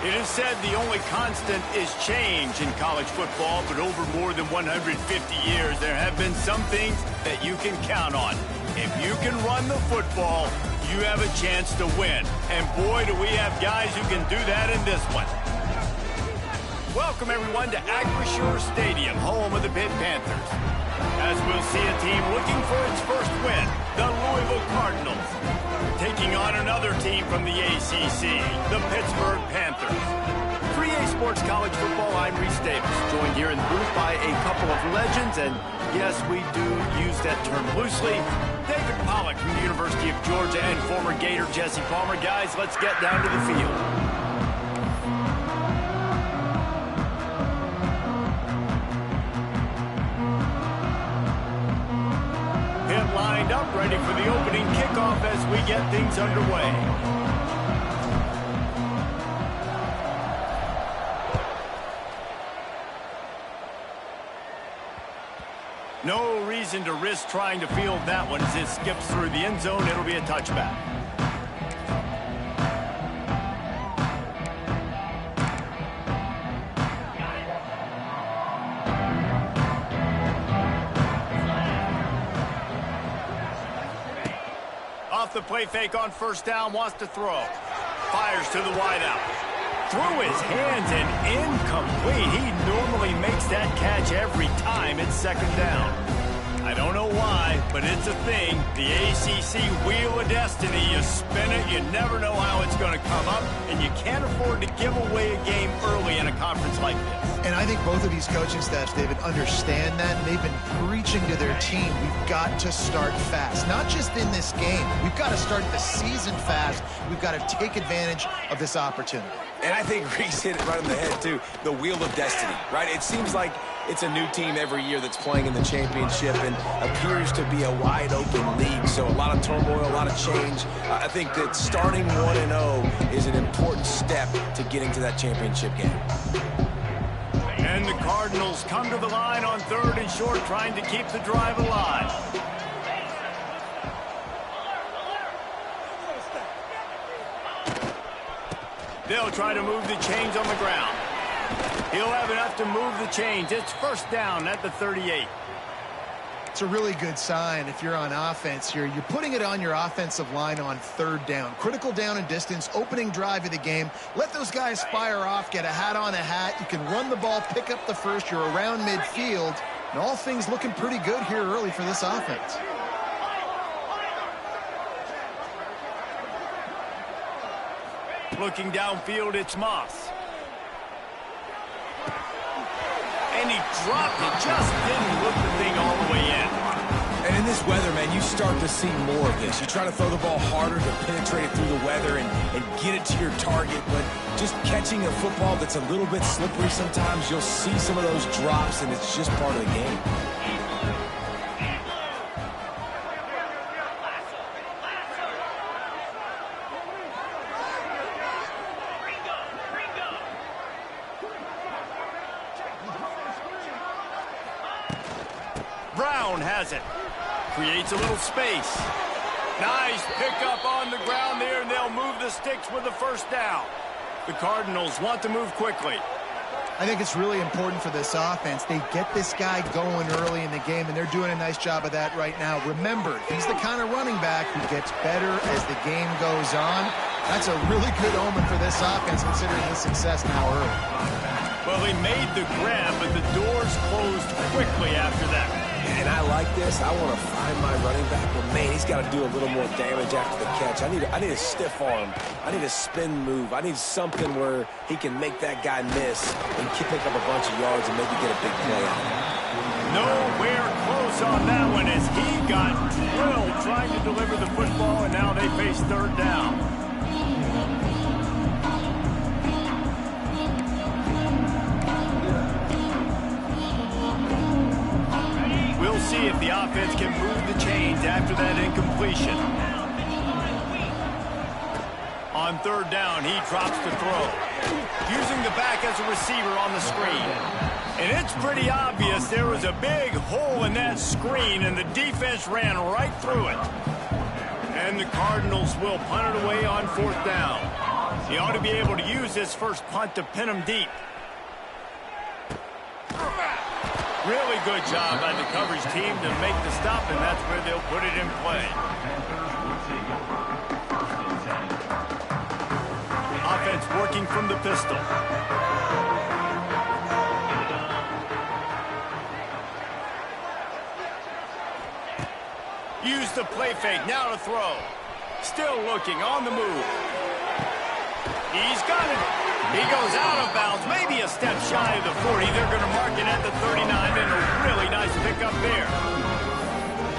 It is said the only constant is change in college football, but over more than 150 years, there have been some things that you can count on. If you can run the football, you have a chance to win. And boy, do we have guys who can do that in this one. Welcome, everyone, to Acrisure Stadium, home of the Pitt Panthers. As we'll see a team looking for its first win, the Louisville Cardinals, taking on another team from the ACC, the Pittsburgh Panthers. For EA Sports College Football, I'm Reese Davis, joined here in the booth by a couple of legends, and yes, we do use that term loosely. David Pollack from the University of Georgia and former Gator Jesse Palmer. Guys, let's get down to the field. Lined up, ready for the opening kickoff as we get things underway. No reason to risk trying to field that one as it skips through the end zone. It'll be a touchback. Off the play fake on first down, wants to throw. Fires to the wideout. Through his hands and incomplete. He normally makes that catch every time. It's second down. I don't know why, but it's a thing. The ACC Wheel of Destiny. You spin it, you never know how it's going to come up, and you can't afford to give away a game early in a conference like this. And I think both of these coaching staffs, David, understand that, and they've been preaching to their team, we've got to start fast. Not just in this game. We've got to start the season fast. We've got to take advantage of this opportunity. And I think Reese hit it right on the head, too. The Wheel of Destiny, right? It seems like it's a new team every year that's playing in the championship and appears to be a wide-open league. So a lot of turmoil, a lot of change. I think that starting 1-0 is an important step to getting to that championship game. And the Cardinals come to the line on third and short, trying to keep the drive alive. They'll try to move the chains on the ground. He'll have enough to move the chains. It's first down at the 38. It's a really good sign if you're on offense here. You're putting it on your offensive line on third down. Critical down and distance, opening drive of the game. Let those guys fire off, get a hat on a hat. You can run the ball, pick up the first. You're around midfield. And all things looking pretty good here early for this offense. Looking downfield, it's Moss. And he dropped it, just didn't look the thing all the way in. And in this weather, man, you start to see more of this. You try to throw the ball harder to penetrate it through the weather and get it to your target, but just catching a football that's a little bit slippery sometimes, you'll see some of those drops, and it's just part of the game. Brown has it. Creates a little space. Nice pickup on the ground there, and they'll move the sticks with the first down. The Cardinals want to move quickly. I think it's really important for this offense. They get this guy going early in the game, and they're doing a nice job of that right now. Remember, he's the kind of running back who gets better as the game goes on. That's a really good omen for this offense, considering his success now early. Well, he made the grab, but the doors closed quickly after that. And I like this. I want to find my running back, but man, he's got to do a little more damage after the catch. I need a stiff arm. I need a spin move. I need something where he can make that guy miss and pick up a bunch of yards and maybe get a big play out of it. Nowhere close on that one as he got drilled trying to deliver the football, and now they face third down. We'll see if the offense can move the chains after that incompletion. On third down, he drops to throw. Using the back as a receiver on the screen. And it's pretty obvious there was a big hole in that screen, and the defense ran right through it. And the Cardinals will punt it away on fourth down. He ought to be able to use this first punt to pin him deep. Really good job by the coverage team to make the stop, and that's where they'll put it in play. Offense working from the pistol. Use the play fake, now to throw. Still looking, on the move. He's got it. He goes out of bounds, maybe a step shy of the 40. They're going to mark it at the 39, and a really nice pickup there.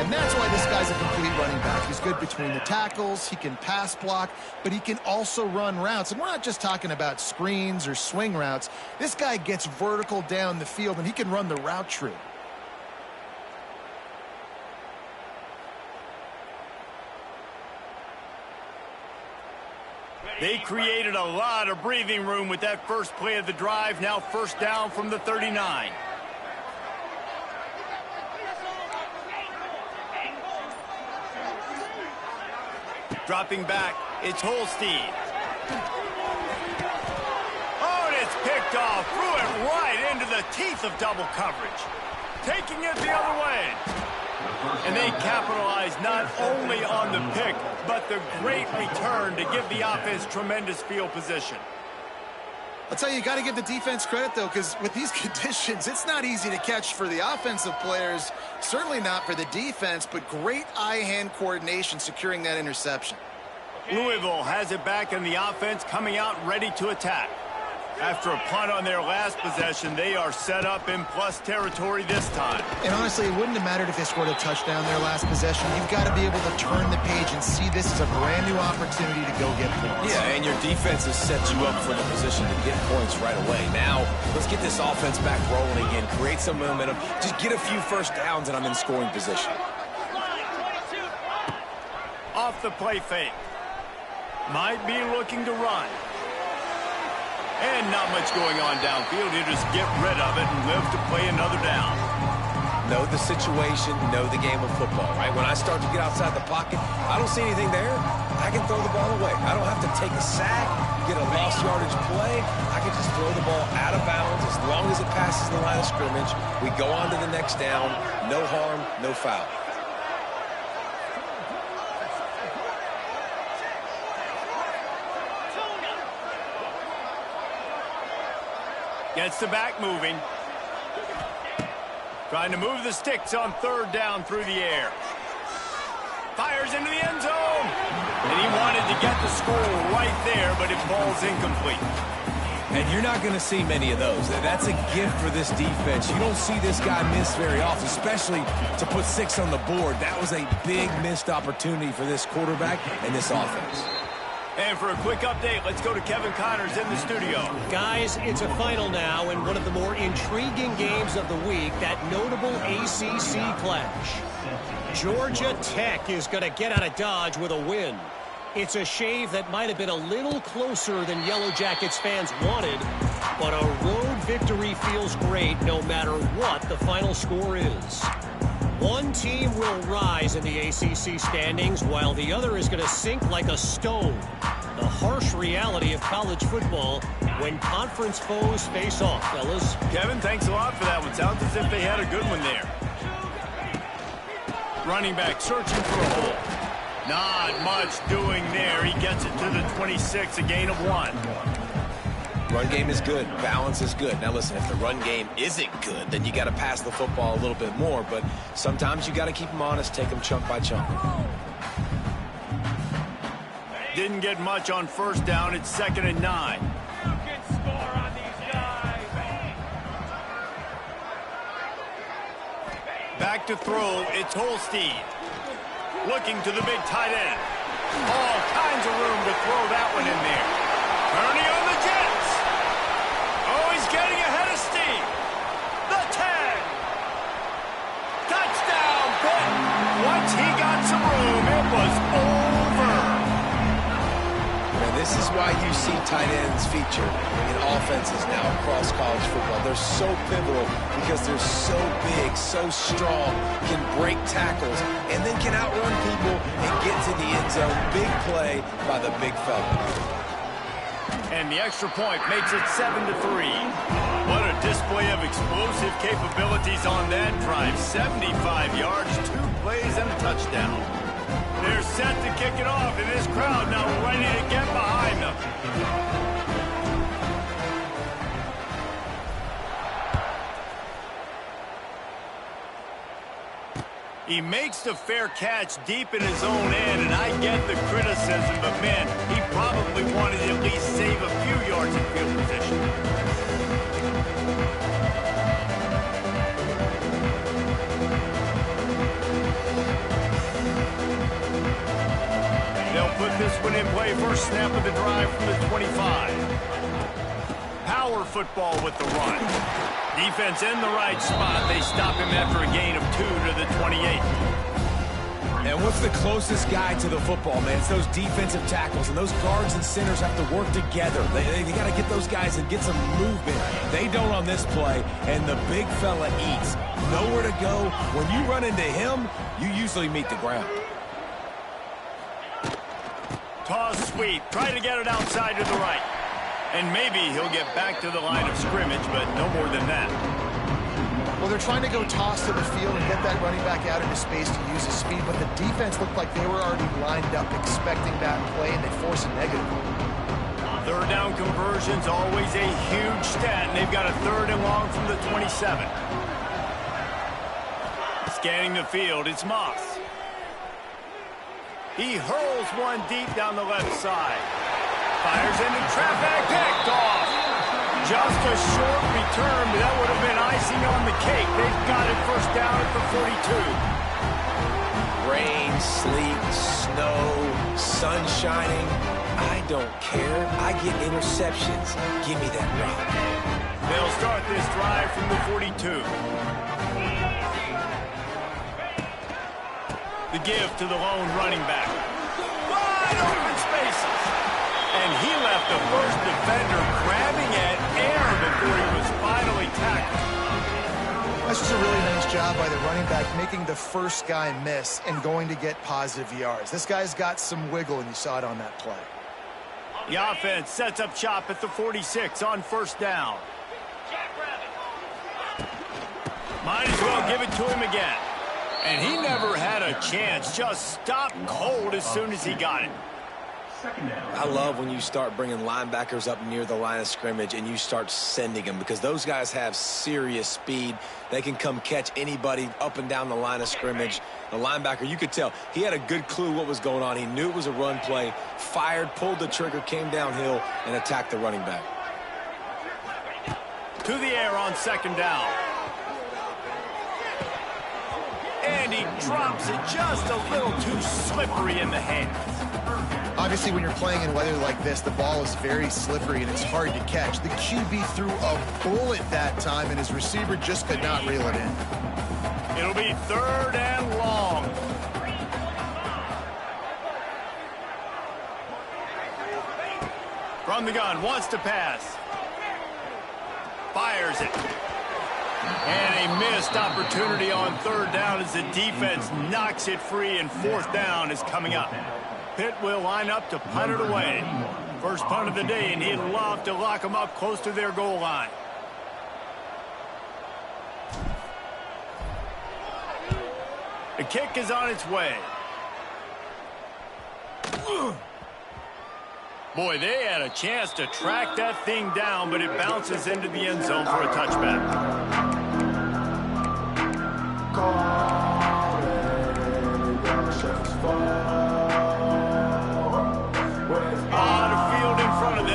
And that's why this guy's a complete running back. He's good between the tackles, he can pass block, but he can also run routes. And we're not just talking about screens or swing routes. This guy gets vertical down the field, and he can run the route tree. They created a lot of breathing room with that first play of the drive. Now first down from the 39. Dropping back, it's Holstein. Oh, and it's picked off. Threw it right into the teeth of double coverage. Taking it the other way. And they capitalize not only on the pick, but the great return to give the offense tremendous field position. I'll tell you, you got to give the defense credit, though, because with these conditions, it's not easy to catch for the offensive players, certainly not for the defense, but great eye-hand coordination securing that interception. Louisville has it back, and the offense coming out ready to attack. After a punt on their last possession, they are set up in plus territory this time. And honestly, it wouldn't have mattered if they scored a touchdown their last possession. You've got to be able to turn the page and see this as a brand new opportunity to go get points. Yeah, and your defense has set you up for the position to get points right away. Now, let's get this offense back rolling again, create some momentum, just get a few first downs, and I'm in scoring position. Off the play fake. Might be looking to run. And not much going on downfield. He'll just get rid of it and live to play another down. Know the situation, know the game of football, right? When I start to get outside the pocket, I don't see anything there. I can throw the ball away. I don't have to take a sack, get a lost yardage play. I can just throw the ball out of bounds as long as it passes the line of scrimmage. We go on to the next down. No harm, no foul. Gets the back moving. Trying to move the sticks on third down through the air. Fires into the end zone. And he wanted to get the score right there, but it falls incomplete. And you're not going to see many of those. That's a gift for this defense. You don't see this guy miss very often, especially to put 6 on the board. That was a big missed opportunity for this quarterback and this offense. And for a quick update, let's go to Kevin Connors in the studio. Guys, it's a final now in one of the more intriguing games of the week, that notable ACC clash. Georgia Tech is going to get out of Dodge with a win. It's a shave that might have been a little closer than Yellow Jackets fans wanted, but a road victory feels great no matter what the final score is. One team will rise in the ACC standings while the other is going to sink like a stone. The harsh reality of college football when conference foes face off, fellas. Kevin, thanks a lot for that one. Sounds as if they had a good one there. Running back searching for a hole. Not much doing there. He gets it to the 26, a gain of 1. Run game is good. Balance is good. Now, listen, if the run game isn't good, then you got to pass the football a little bit more. But sometimes you got to keep them honest, take them chunk by chunk. Didn't get much on first down. It's 2nd and 9. Back to throw. It's Holstein. Looking to the big tight end. All kinds of room to throw that one in there. Ernie on the Jets. Oh, he's getting ahead of steam. The 10. Touchdown, Pitt. Once he got some room, it was over. And this is why you see tight ends feature in offenses now across college football. They're so pivotal because they're so big, so strong, can break tackles, and then can outrun people and get to the end zone. Big play by the big fella. And the extra point makes it 7-3. What a display of explosive capabilities on that drive. 75 yards, 2 plays, and a touchdown. They're set to kick it off, and this crowd now ready to get behind them. He makes the fair catch deep in his own end, and I get the criticism, but man, he probably wanted to at least save a few yards in field position. They'll put this one in play. First snap of the drive from the 25. Power football with the run. Defense in the right spot. They stop him after a gain of 2 to the 28. And what's the closest guy to the football, man? It's those defensive tackles, and those guards and centers have to work together. They got to get those guys and get some movement. They don't on this play, and the big fella eats. Nowhere to go. When you run into him, you usually meet the ground. Toss sweep. Try to get it outside to the right. And maybe he'll get back to the line of scrimmage, but no more than that. Well, they're trying to go toss to the field and get that running back out into space to use his speed, but the defense looked like they were already lined up expecting that play, and they force a negative. Third down conversion's always a huge stat, and they've got a 3rd and long from the 27. Scanning the field, it's Moss. He hurls one deep down the left side. Fires into traffic, picked off. Just a short return, but that would have been icing on the cake. They've got it first down at the 42. Rain, sleet, snow, sun shining. I don't care. I get interceptions. Give me that rock. They'll start this drive from the 42. The give to the lone running back. Wide open spaces. And he left the first defender grabbing at air before he was finally tackled. That's just a really nice job by the running back, making the first guy miss and going to get positive yards. This guy's got some wiggle, and you saw it on that play. The offense sets up shop at the 46 on first down. Might as well give it to him again. And he never had a chance, just stopped cold as soon as he got it. I love when you start bringing linebackers up near the line of scrimmage and you start sending them, because those guys have serious speed. They can come catch anybody up and down the line of scrimmage. The linebacker, you could tell, he had a good clue what was going on. He knew it was a run play, fired, pulled the trigger, came downhill, and attacked the running back. To the air on second down. And he drops it just a little too slippery in the hands. Obviously, when you're playing in weather like this, the ball is very slippery and it's hard to catch. The QB threw a bullet that time, and his receiver just could not reel it in. It'll be 3rd and long. From the gun, wants to pass. Fires it. And a missed opportunity on 3rd down as the defense knocks it free, and 4th down is coming up. Pitt will line up to punt it away. First punt of the day, and he'd love to lock them up close to their goal line. The kick is on its way. Boy, they had a chance to track that thing down, but it bounces into the end zone for a touchback.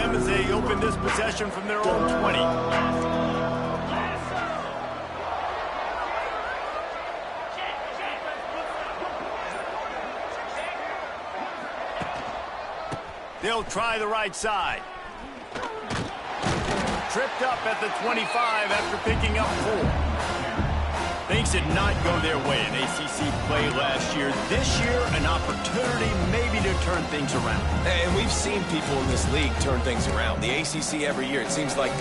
As they open this possession from their own 20. They'll try the right side. Tripped up at the 25 after picking up 4. Things did not go their way in ACC play last year. This year, an opportunity maybe to turn things around. And we've seen people in this league turn things around. The ACC every year, it seems like,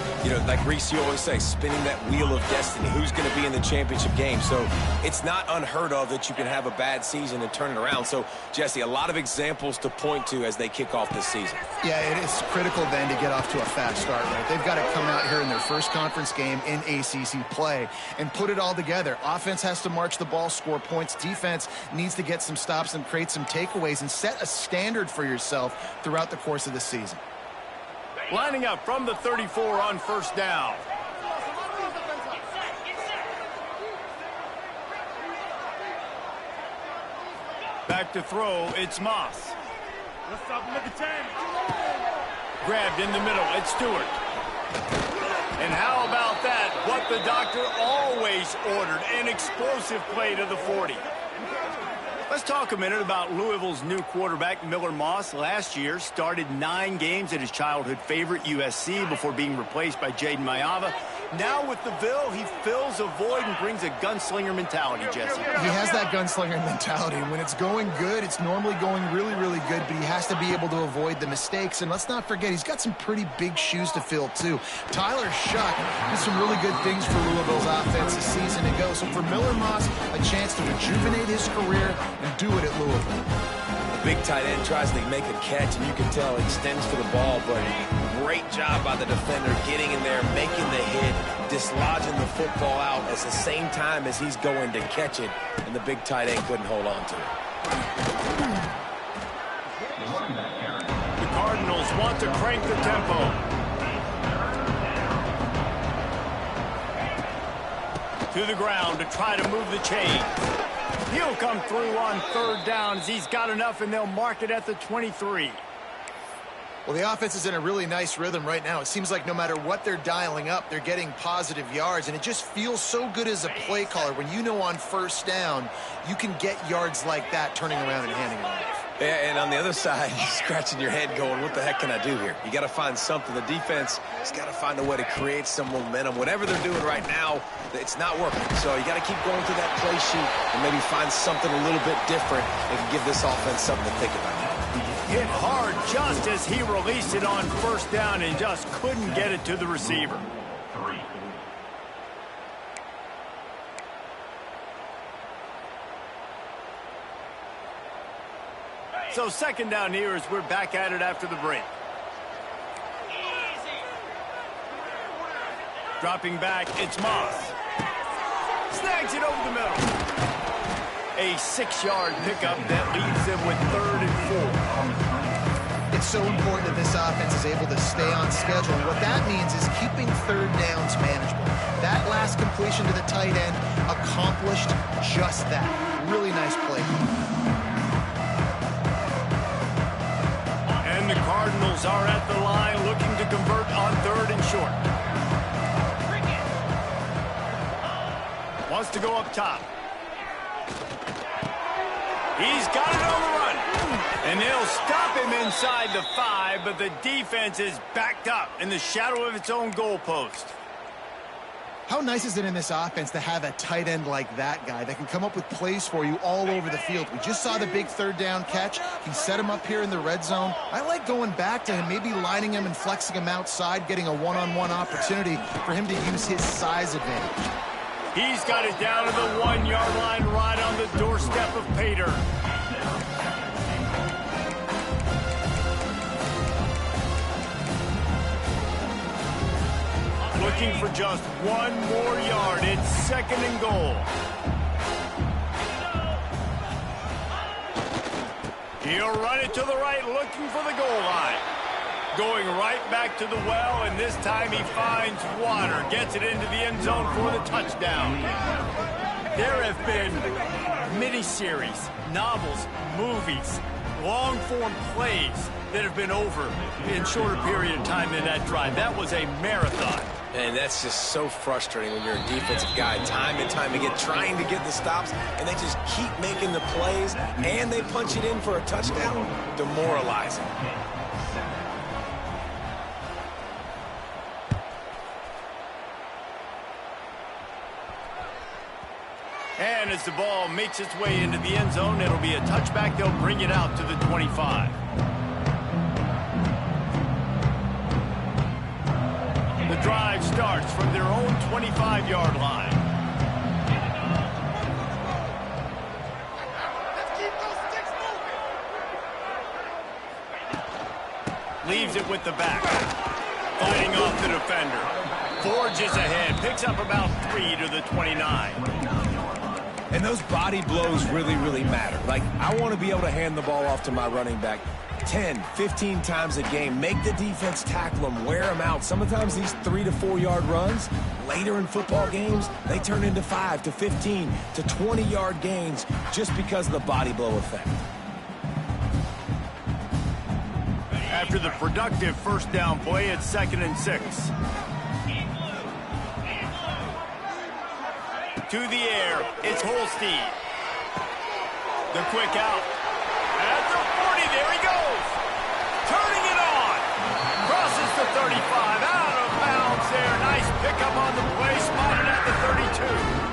like Reese, you always say, spinning that wheel of destiny. Who's going to be in the championship game? So it's not unheard of that you can have a bad season and turn it around. So, Jesse, a lot of examples to point to as they kick off this season. Yeah, it is critical then to get off to a fast start, right? They've got to come out here in their first conference game in ACC play and put it all together. Offense has to march the ball, score points. Defense needs to get some stops and create some takeaways and set a standard for yourself throughout the course of the season. Lining up from the 34 on first down. Back to throw, it's Moss. Grabbed in the middle, it's Stewart. And how about that? What the doctor always ordered, an explosive play to the 40. Let's talk a minute about Louisville's new quarterback, Miller Moss. Last year, started 9 games at his childhood favorite, USC, before being replaced by Jaden Mayava. Now with the Ville, he fills a void and brings a gunslinger mentality, Jesse. He has that gunslinger mentality. When it's going good, it's normally going really, really good, but he has to be able to avoid the mistakes. And let's not forget, he's got some pretty big shoes to fill, too. Tyler Shuck did some really good things for Louisville's offense a season ago. So for Miller Moss, a chance to rejuvenate his career and do it at Louisville. Big tight end tries to make a catch, and you can tell he extends for the ball, but great job by the defender getting in there, making the hit, dislodging the football out at the same time as he's going to catch it, and the big tight end couldn't hold on to it. The Cardinals want to crank the tempo. To the ground to try to move the chains. He'll come through on third down as he's got enough, and they'll mark it at the 23. Well, the offense is in a really nice rhythm right now. It seems like no matter what they're dialing up, they're getting positive yards, and it just feels so good as a play caller when you know on first down you can get yards like that turning around and handing it off. Yeah, and on the other side, you're scratching your head going, what the heck can I do here? You got to find something. The defense has got to find a way to create some momentum. Whatever they're doing right now, it's not working. So you got to keep going through that play sheet and maybe find something a little bit different and give this offense something to think about. Hit hard just as he released it on first down and just couldn't get it to the receiver. So second down here as we're back at it after the break. Dropping back, it's Moss. Snags it over the middle. A 6-yard pickup that leaves them with 3rd and 4. It's so important that this offense is able to stay on schedule. And what that means is keeping third downs manageable. That last completion to the tight end accomplished just that. Really nice play. And the Cardinals are at the line looking to convert on 3rd and short. Wants to go up top. He's got it on the run. And they'll stop him inside the 5, but the defense is backed up in the shadow of its own goalpost. How nice is it in this offense to have a tight end like that guy that can come up with plays for you all over the field? We just saw the big 3rd down catch. He set him up here in the red zone. I like going back to him, maybe lining him and flexing him outside, getting a one-on-one opportunity for him to use his size advantage. He's got it down to the 1-yard line right on the doorstep of Pater. Looking for just 1 more yard. It's 2nd and goal. He'll run it to the right, looking for the goal line. Going right back to the well, and this time he finds water. Gets it into the end zone for the touchdown. There have been miniseries, novels, movies, long-form plays that have been over in shorter period of time than that drive. That was a marathon. And that's just so frustrating when you're a defensive guy, time and time again, trying to get the stops, and they just keep making the plays, and they punch it in for a touchdown. Demoralizing. as the ball makes its way into the end zone, it'll be a touchback. They'll bring it out to the 25. The drive starts from their own 25-yard line. Leaves it with the back. Fighting off the defender. Forges ahead. Picks up about 3 to the 29. And those body blows really, really matter. Like, I want to be able to hand the ball off to my running back 10, 15 times a game. Make the defense tackle them, wear them out. Sometimes these 3 to 4 yard runs, later in football games, they turn into 5 to 15 to 20 yard gains just because of the body blow effect. After the productive first down play, it's 2nd and 6. To the air, it's Holstein. The quick out. At the 40, there he goes. Turning it on. Crosses the 35, out of bounds there. Nice pickup on the play, spotted at the 32.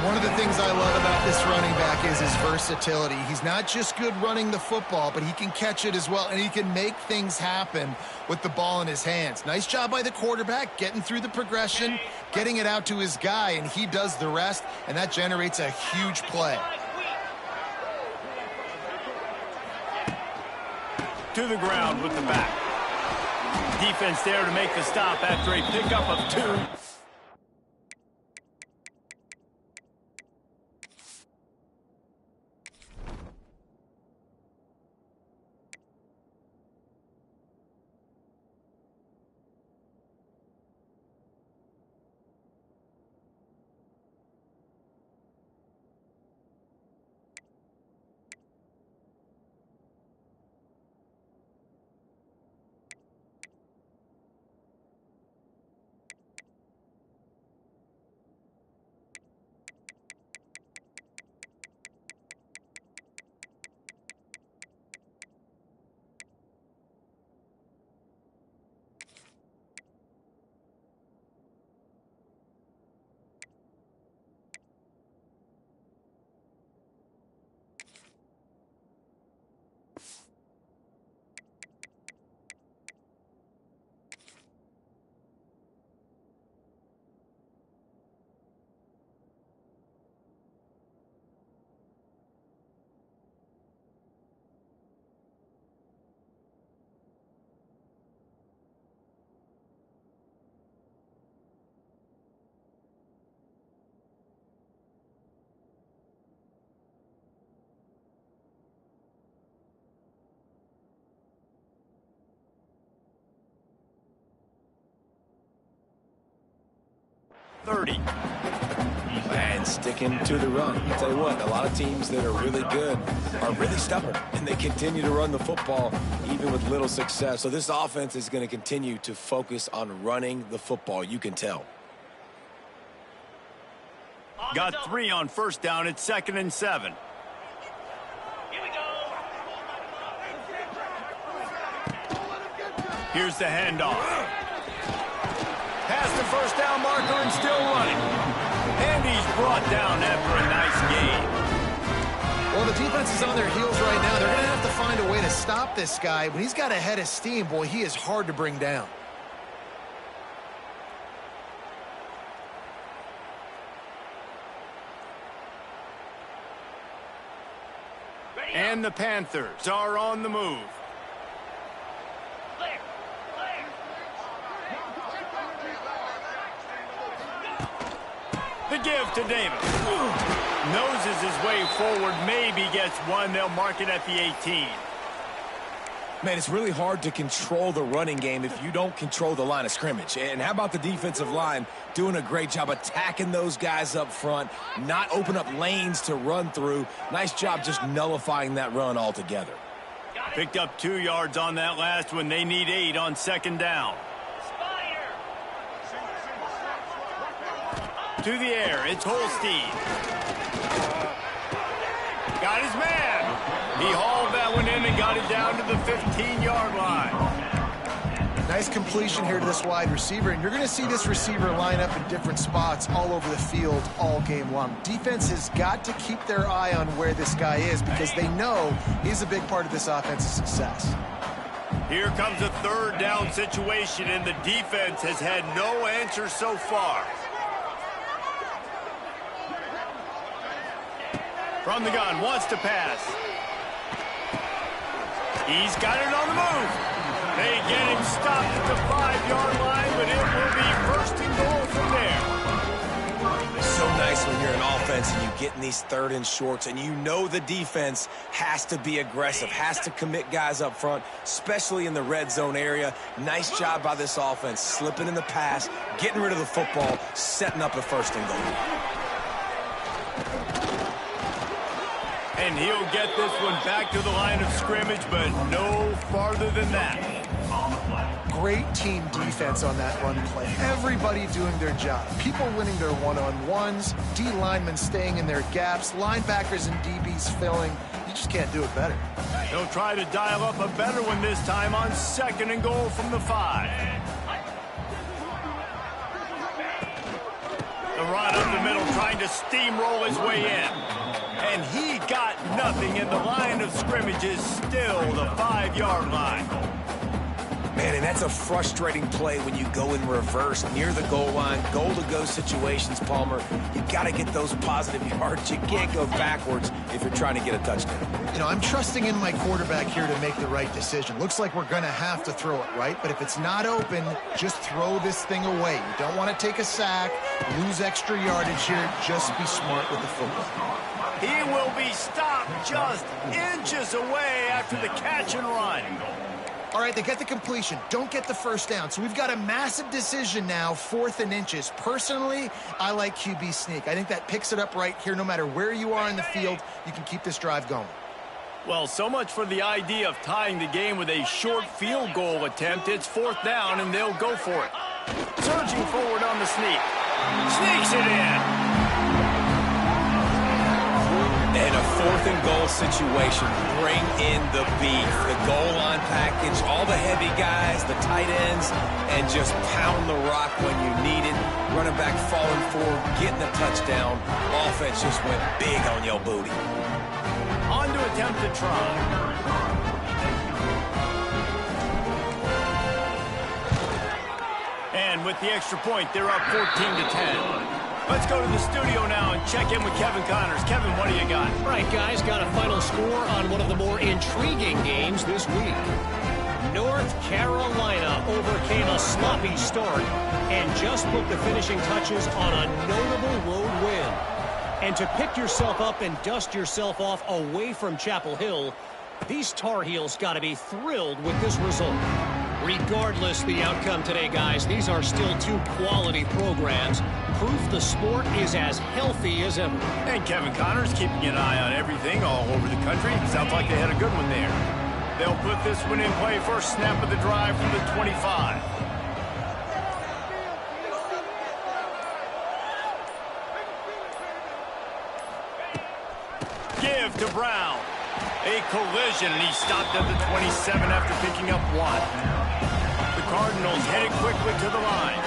One of the things I love about this running back is his versatility. He's not just good running the football, but he can catch it as well, and he can make things happen with the ball in his hands. Nice job by the quarterback, getting through the progression, getting it out to his guy, and he does the rest, and that generates a huge play. To the ground with the back. Defense there to make the stop after a pickup of 2. And sticking to the run. I'll tell you what, a lot of teams that are really good are really stubborn, and they continue to run the football even with little success. So this offense is going to continue to focus on running the football. You can tell. Got 3 on first down. It's 2nd and 7. Here we go. Here's the handoff. Past the first down marker and still running. And he's brought down after a nice gain. Well, the defense is on their heels right now. They're going to have to find a way to stop this guy. When he's got a head of steam, boy, he is hard to bring down. And the Panthers are on the move. The give to Davis. Noses his way forward, maybe gets one. They'll mark it at the 18. Man, it's really hard to control the running game if you don't control the line of scrimmage. And how about the defensive line doing a great job attacking those guys up front, not open up lanes to run through. Nice job just nullifying that run altogether. Picked up 2 yards on that last one. They need 8 on 2nd down. To the air, it's Holstein. Got his man. He hauled that one in and got it down to the 15-yard line. Nice completion here to this wide receiver, and you're going to see this receiver line up in different spots all over the field all game long. Defense has got to keep their eye on where this guy is because they know he's a big part of this offense's success. Here comes a third down situation, and the defense has had no answer so far. From the gun, wants to pass. He's got it on the move. They get him stopped at the 5-yard line, but it will be first and goal from there. It's so nice when you're an offense and you get in these third and shorts, and you know the defense has to be aggressive, has to commit guys up front, especially in the red zone area. Nice job by this offense, slipping in the pass, getting rid of the football, setting up a first and goal. And he'll get this one back to the line of scrimmage, but no farther than that. Great team defense on that run play. Everybody doing their job. People winning their one-on-ones, D linemen staying in their gaps, linebackers and DBs filling. You just can't do it better. He'll try to dial up a better one this time on second and goal from the 5. The run up the middle, trying to steamroll his way in. And he got nothing, and the line of scrimmage is still the 5-yard line. Man, and that's a frustrating play when you go in reverse near the goal line, goal-to-go situations, Palmer. You got to get those positive yards. You can't go backwards if you're trying to get a touchdown. You know, I'm trusting in my quarterback here to make the right decision. Looks like we're going to have to throw it, right? But if it's not open, just throw this thing away. You don't want to take a sack, lose extra yardage here. Just be smart with the football. He will be stopped just inches away after the catch and run. All right, they get the completion. Don't get the first down. So we've got a massive decision now, 4th and inches. Personally, I like QB sneak. I think that picks it up right here. No matter where you are in the field, you can keep this drive going. Well, so much for the idea of tying the game with a short field goal attempt. It's 4th down, and they'll go for it. Surging forward on the sneak. Sneaks it in. And a 4th and goal situation. Bring in the beef. The goal line package, all the heavy guys, the tight ends, and just pound the rock when you need it. Running back falling forward, getting a touchdown. Offense just went big on your booty. On to attempt to try. And with the extra point, they're up 14-10. Let's go to the studio now and check in with Kevin Connors. Kevin, what do you got? All right, guys, got a final score on one of the more intriguing games this week. North Carolina overcame a sloppy start and just put the finishing touches on a notable road win. And to pick yourself up and dust yourself off away from Chapel Hill, these Tar Heels got to be thrilled with this result. Regardless the outcome today, guys, these are still 2 quality programs. Proof the sport is as healthy as ever. And Kevin Connors keeping an eye on everything all over the country. Sounds like they had a good one there. They'll put this one in play. First snap of the drive from the 25. Give to Brown. A collision, and he stopped at the 27 after picking up 1. The Cardinals headed quickly to the line.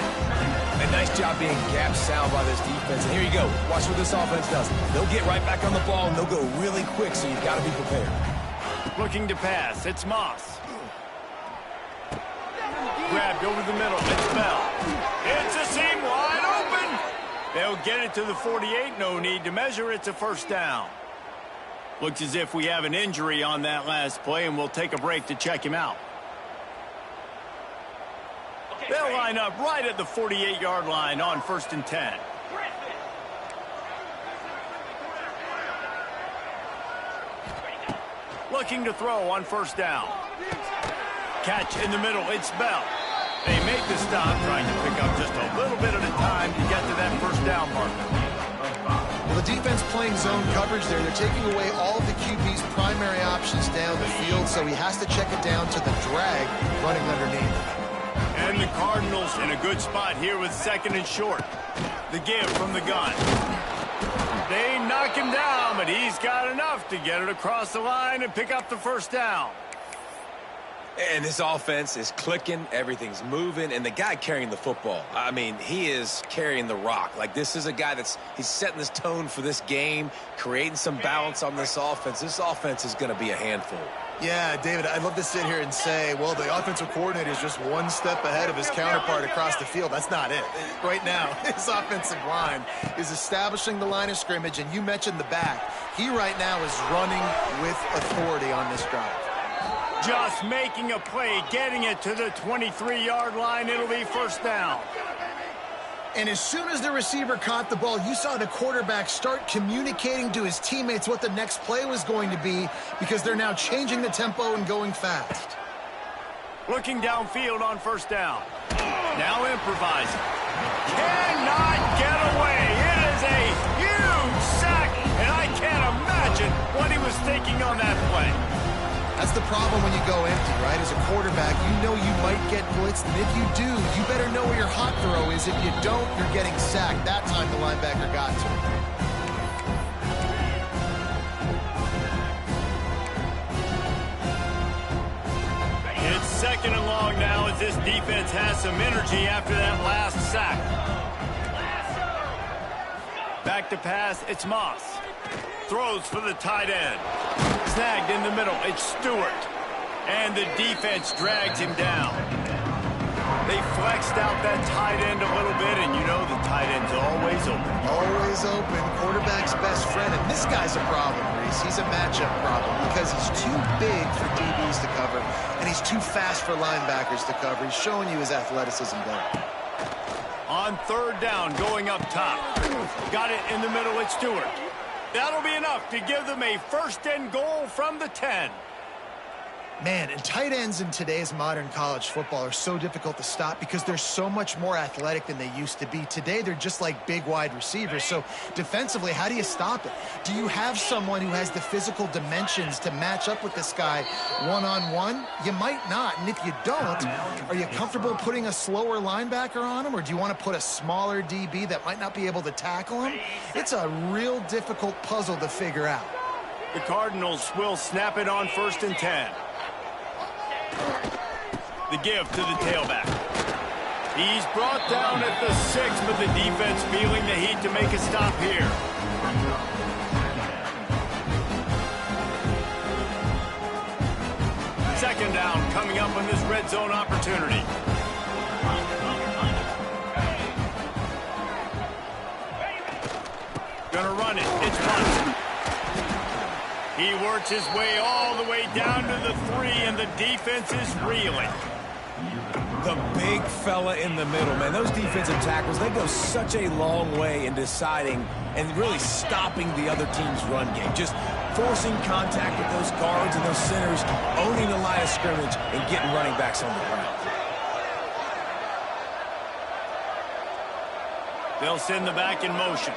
A nice job being gap sound by this defense. And here you go. Watch what this offense does. They'll get right back on the ball, and they'll go really quick, so you've got to be prepared. Looking to pass. It's Moss. Grabbed over the middle. It's Bell. It's a seam wide open. They'll get it to the 48. No need to measure. It's a first down. Looks as if we have an injury on that last play, and we'll take a break to check him out. They'll line up right at the 48-yard line on 1st and 10. Looking to throw on 1st down. Catch in the middle. It's Bell. They make the stop, trying to pick up just a little bit at a time to get to that 1st down marker. Well, the defense playing zone coverage there. They're taking away all of the QB's primary options down the field, so he has to check it down to the drag running underneath. And the Cardinals in a good spot here with 2nd and short. The give from the gun. They knock him down, but he's got enough to get it across the line and pick up the 1st down. And this offense is clicking, everything's moving, and the guy carrying the football, I mean, he is carrying the rock. Like, this is a guy he's setting this tone for this game, creating some balance on this offense. This offense is going to be a handful. Yeah, David, I'd love to sit here and say, well, the offensive coordinator is just one step ahead of his counterpart across the field. That's not it. Right now, his offensive line is establishing the line of scrimmage, and you mentioned the back. He right now is running with authority on this drive. Just making a play, getting it to the 23-yard line. It'll be first down. And as soon as the receiver caught the ball, you saw the quarterback start communicating to his teammates what the next play was going to be, because they're now changing the tempo and going fast. Looking downfield on first down. Now improvising. Cannot get away. It is a huge sack, and I can't imagine what he was thinking on that play. That's the problem when you go empty, right? As a quarterback, you know you might get blitzed, and if you do, you better know where your hot throw is. If you don't, you're getting sacked. That time the linebacker got to him. It's second and long now as this defense has some energy after that last sack. Back to pass, it's Moss. Throws for the tight end. Snagged in the middle, it's Stewart. And the defense drags him down. They flexed out that tight end a little bit, and you know the tight end's always open. Always open, quarterback's best friend. And this guy's a problem, Reese. He's a matchup problem because he's too big for DBs to cover, and he's too fast for linebackers to cover. He's showing you his athleticism there. On third down, going up top. Got it in the middle, it's Stewart. That'll be enough to give them a first and goal from the 10. Man, and tight ends in today's modern college football are so difficult to stop because they're so much more athletic than they used to be. Today, they're just like big wide receivers. So defensively, how do you stop it? Do you have someone who has the physical dimensions to match up with this guy one-on-one? You might not. And if you don't, are you comfortable putting a slower linebacker on him? Or do you want to put a smaller DB that might not be able to tackle him? It's a real difficult puzzle to figure out. The Cardinals will snap it on first and 10. The give to the tailback. He's brought down at the 6, but the defense feeling the heat to make a stop here. Second down coming up on this red zone opportunity. Gonna run it. It's Munson. He works his way all the way down to the 3, and the defense is reeling. The big fella in the middle, man. Those defensive tackles, they go such a long way in deciding and really stopping the other team's run game. Just forcing contact with those guards and those centers, owning the line of scrimmage, and getting running backs on the ground. They'll send the back in motion.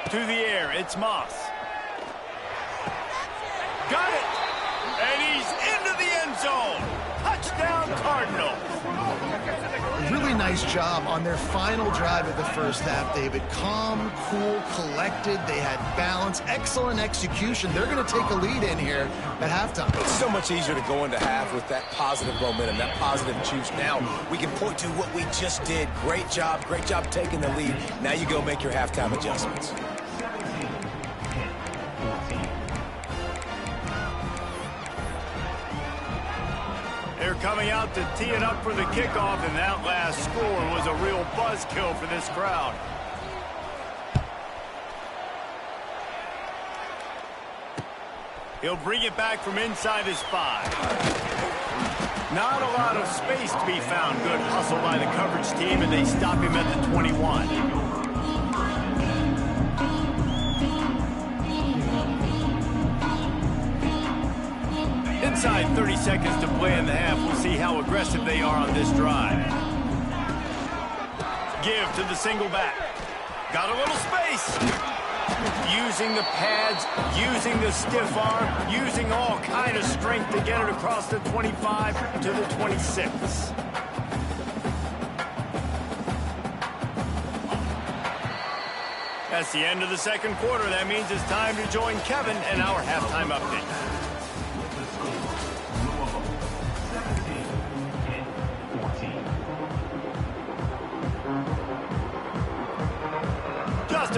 To the air, it's Moss. Got it! And he's into the end zone. Touchdown, Cardinals. Really nice job on their final drive of the first half, David. Calm, cool, collected. They had balance. Excellent execution. They're going to take a lead in here at halftime. It's so much easier to go into half with that positive momentum, that positive juice. Now we can point to what we just did. Great job taking the lead. Now you go make your halftime adjustments. They're coming out to tee it up for the kickoff, and that last score was a real buzzkill for this crowd. He'll bring it back from inside his 5. Not a lot of space to be found. Good hustle by the coverage team, and they stop him at the 21. Inside 30 seconds to play in the half. We'll see how aggressive they are on this drive. Give to the single back. Got a little space. Using the pads, using the stiff arm, using all kind of strength to get it across the 25 to the 26. That's the end of the second quarter. That means it's time to join Kevin in our halftime update.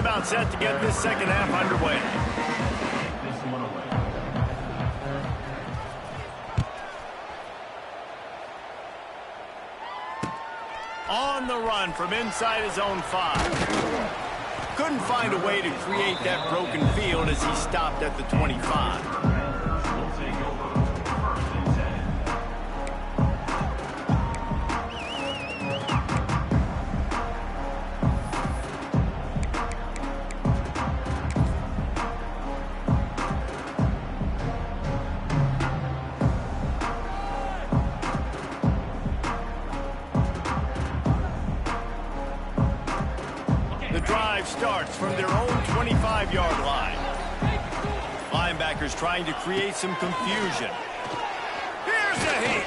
about set to get this second half underway. On the run from inside his own 5. Couldn't find a way to create that broken field as he stopped at the 25. Starts from their own 25-yard line. Linebackers trying to create some confusion. Here's a hit.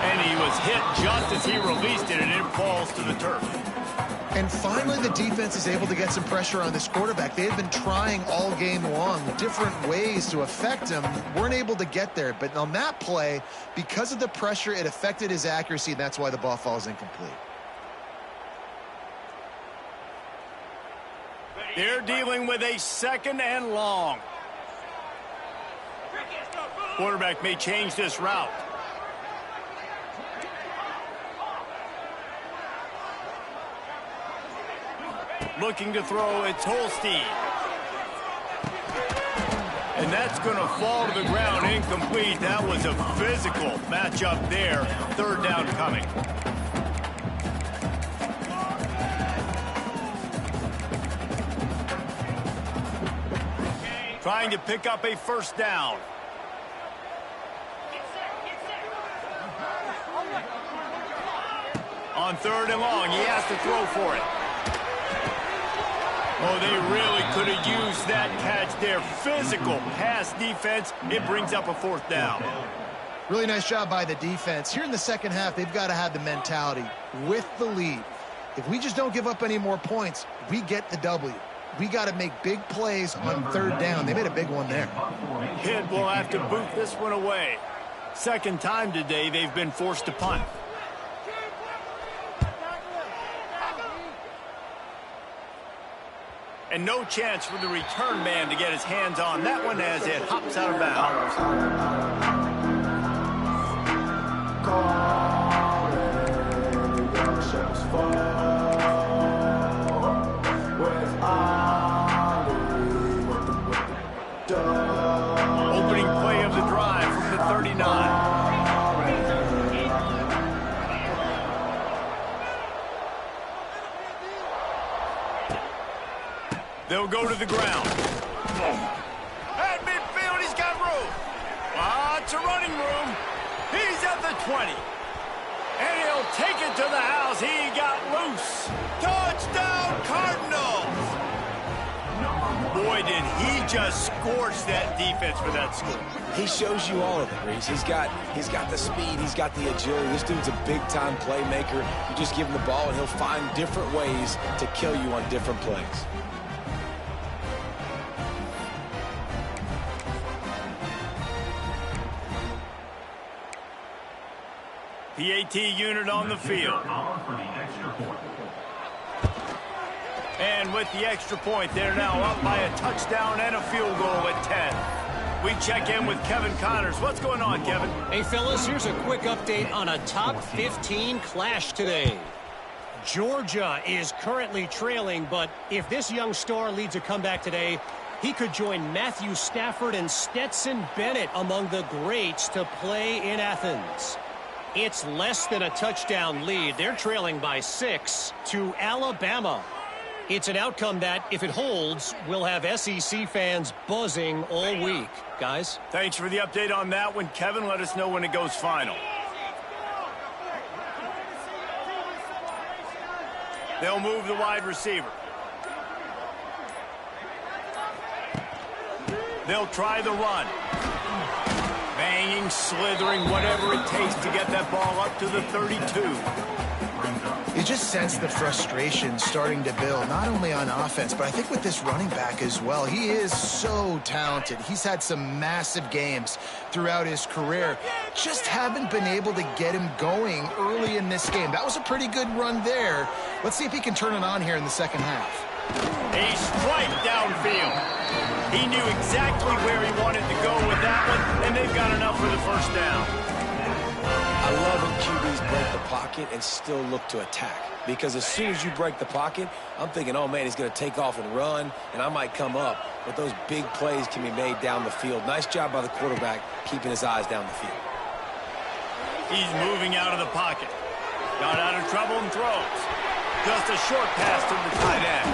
And he was hit just as he released it, and it falls to the turf. And finally, the defense is able to get some pressure on this quarterback. They had been trying all game long different ways to affect him. Weren't able to get there. But on that play, because of the pressure, it affected his accuracy, and that's why the ball falls incomplete. They're dealing with a second and long. Quarterback may change this route. Looking to throw, it's Holstein. And that's going to fall to the ground incomplete. That was a physical matchup there. Third down coming. Trying to pick up a first down. On third and long, he has to throw for it. Oh, they really could have used that catch there. Physical pass defense. It brings up a fourth down. Really nice job by the defense. Here in the second half, they've got to have the mentality with the lead. If we just don't give up any more points, we get the W. We got to make big plays on third down. They made a big one there. Hitt will have to boot this one away. Second time today they've been forced to punt. And no chance for the return man to get his hands on that one as it hops out of bounds. Opening play of the drive from the 39. They'll go to the ground. At midfield, he's got room. Lots of running room. He's at the 20. And he'll take it to the house. He got loose. Touchdown, Cardinals. Boy, did he just scorch that defense for that score. He shows you all of it, Reese. He's got the speed. He's got the agility. This dude's a big-time playmaker. You just give him the ball, and he'll find different ways to kill you on different plays. PAT unit on the field. And with the extra point, they're now up by a touchdown and a field goal at 10. We check in with Kevin Connors. What's going on, Kevin? Hey, fellas, here's a quick update on a top 15 clash today. Georgia is currently trailing, but if this young star leads a comeback today, he could join Matthew Stafford and Stetson Bennett among the greats to play in Athens. It's less than a touchdown lead. They're trailing by 6 to Alabama. It's an outcome that, if it holds, will have SEC fans buzzing all week. Guys? Thanks for the update on that one, Kevin. Let us know when it goes final. They'll move the wide receiver. They'll try the run. Banging, slithering, whatever it takes to get that ball up to the 32. You just sense the frustration starting to build, not only on offense, but I think with this running back as well. He is so talented. He's had some massive games throughout his career. Just haven't been able to get him going early in this game. That was a pretty good run there. Let's see if he can turn it on here in the second half. A strike downfield. He knew exactly where he wanted to go with that one, and they've got enough for the first down. I love when QBs break the pocket and still look to attack. Because as soon as you break the pocket, I'm thinking, oh, man, he's going to take off and run, and I might come up. But those big plays can be made down the field. Nice job by the quarterback keeping his eyes down the field. He's moving out of the pocket. Got out of trouble and throws. Just a short pass to the tight end.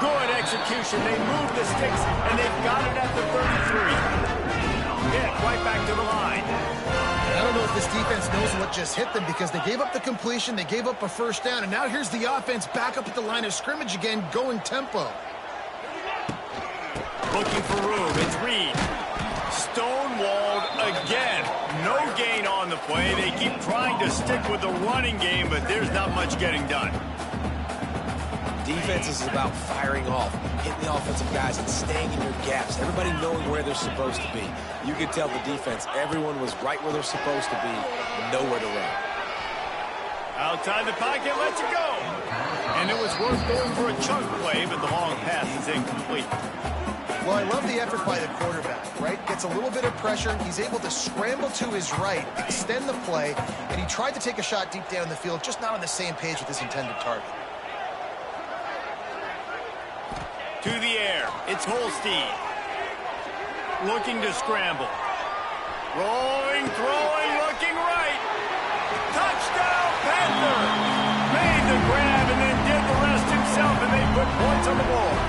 Good execution. They move the sticks, and they've got it at the 33. Yeah, right back to the line. I don't know if this defense knows what just hit them because they gave up the completion, they gave up a first down, and now here's the offense back up at the line of scrimmage again, going tempo. Looking for room. It's Reed. Stonewalled again. No gain on the play. They keep trying to stick with the running game, but there's not much getting done. Defense is about firing off, hitting the offensive guys, and staying in your gaps. Everybody knowing where they're supposed to be. You could tell the defense, everyone was right where they're supposed to be, nowhere to run. Outside the pocket, lets it go. And it was worth going for a chunk play, but the long pass is incomplete. Well, I love the effort by the quarterback, right? Gets a little bit of pressure. He's able to scramble to his right, extend the play, and he tried to take a shot deep down the field, just not on the same page with his intended target. To the air, it's Holstein. Looking to scramble. Rolling, throwing, looking right. Touchdown, Panther! Made the grab and then did the rest himself, and they put points on the board.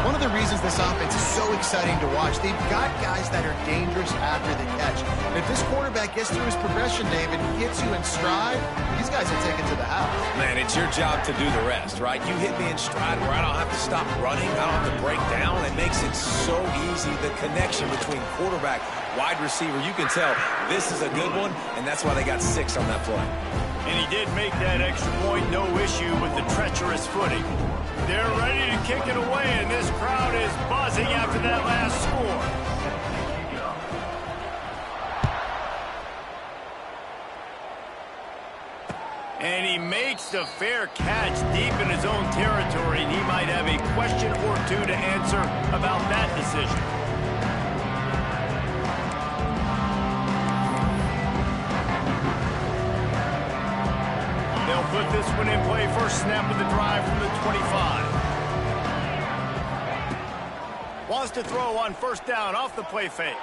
One of the reasons this offense is so exciting to watch, they've got guys that are dangerous after the catch. And if this quarterback gets through his progression, David, hits you in stride, these guys will take it to the house. Man, it's your job to do the rest, right? You hit me in stride where I don't have to stop running, I don't have to break down. It makes it so easy, the connection between quarterback, wide receiver. You can tell this is a good one, and that's why they got 6 on that play. And he did make that extra point, no issue with the treacherous footing. They're ready to kick it away, and this crowd is buzzing after that last score. And he makes the fair catch deep in his own territory, and he might have a question or two to answer about that decision. They'll put this one in play. First snap of the drive from the 25. Wants to throw on first down off the play fake.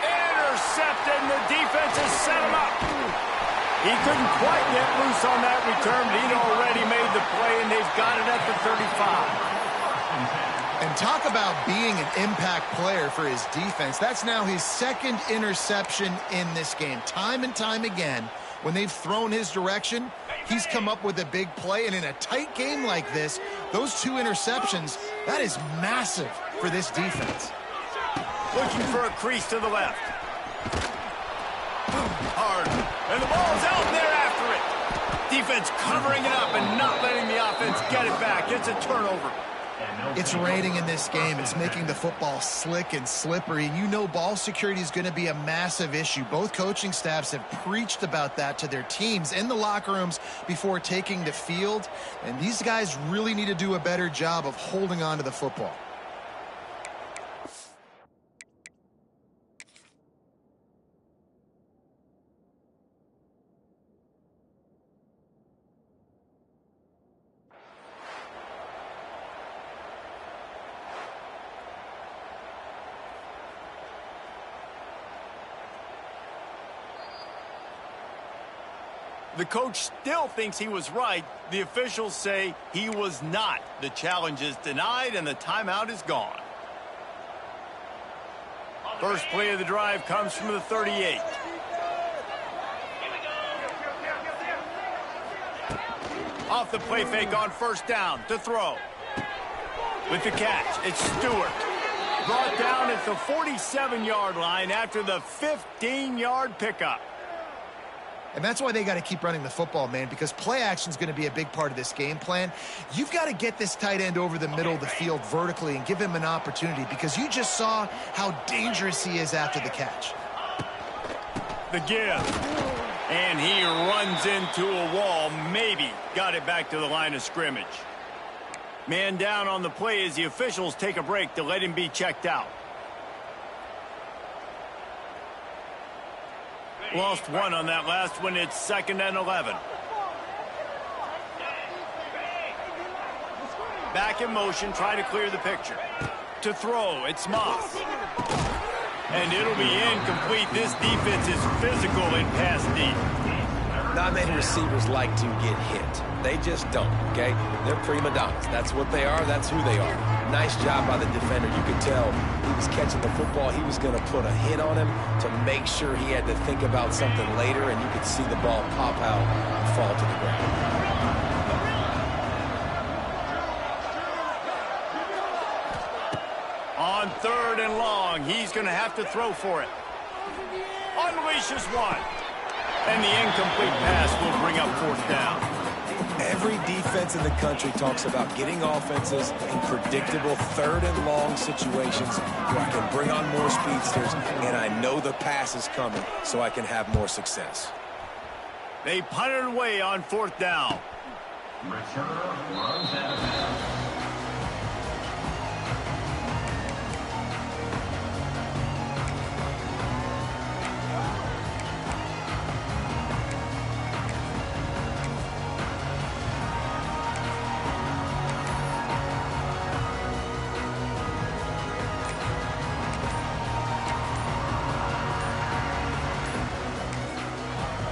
Intercepted, and the defense has set him up. He couldn't quite get loose on that return, but he'd already made the play, and they've got it at the 35. And talk about being an impact player for his defense. That's now his 2nd interception in this game. Time and time again, when they've thrown his direction, he's come up with a big play. And in a tight game like this, those 2 interceptions, that is massive for this defense. Looking for a crease to the left. Hard. And the ball's out, and they're after it. Defense covering it up and not letting the offense get it back. It's a turnover. It's raining in this game. It's making the football slick and slippery. And you know ball security is going to be a massive issue. Both coaching staffs have preached about that to their teams in the locker rooms before taking the field. And these guys really need to do a better job of holding on to the football. The coach still thinks he was right. The officials say he was not. The challenge is denied, and the timeout is gone. First play of the drive comes from the 38. Off the play fake on first down to throw. With the catch, it's Stewart. Brought down at the 47-yard line after the 15-yard pickup. And that's why they got to keep running the football, man, because play action is going to be a big part of this game plan. You've got to get this tight end over the middle of the field vertically and give him an opportunity because you just saw how dangerous he is after the catch. The give. And he runs into a wall. Maybe got it back to the line of scrimmage. Man down on the play as the officials take a break to let him be checked out. Lost one on that last one. It's 2nd and 11. Back in motion, try to clear the picture. To throw, it's Moss. And it'll be incomplete. This defense is physical in pass deep. Not many receivers like to get hit. They just don't, okay? They're prima donnas. That's what they are. That's who they are. Nice job by the defender. You could tell he was catching the football. He was going to put a hit on him to make sure he had to think about something later, and you could see the ball pop out and fall to the ground. On 3rd and long, he's going to have to throw for it. Unleashes one. And the incomplete pass will bring up 4th down. Every defense in the country talks about getting offenses in predictable 3rd and long situations where I can bring on more speedsters and I know the pass is coming so I can have more success. They punt it away on 4th down. Returner runs out of bounds.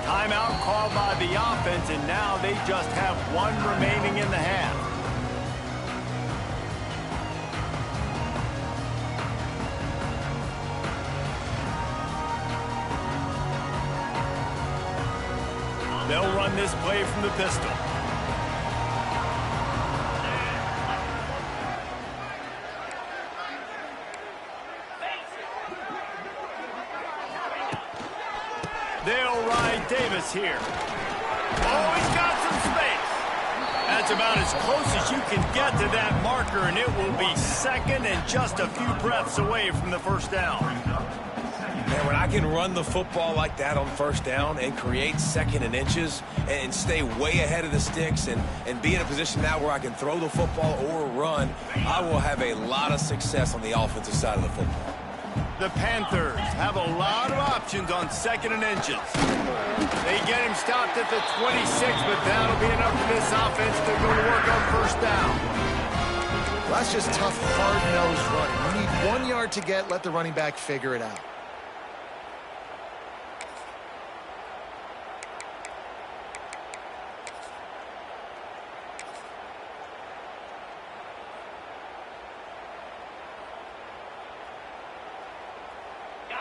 Timeout called by the offense, and now they just have one remaining in the half. They'll run this play from the pistol. They'll ride Davis here. Oh, he's got some space. That's about as close as you can get to that marker, and it will be 2nd and just a few breaths away from the 1st down. Man, when I can run the football like that on 1st down and create 2nd and inches and stay way ahead of the sticks and be in a position now where I can throw the football or run, I will have a lot of success on the offensive side of the football. The Panthers have a lot of options on 2nd and inches. They get him stopped at the 26, but that'll be enough for this offense to go to work on 1st down. Well, that's just tough, hard-nosed running. You need 1 yard to get, let the running back figure it out.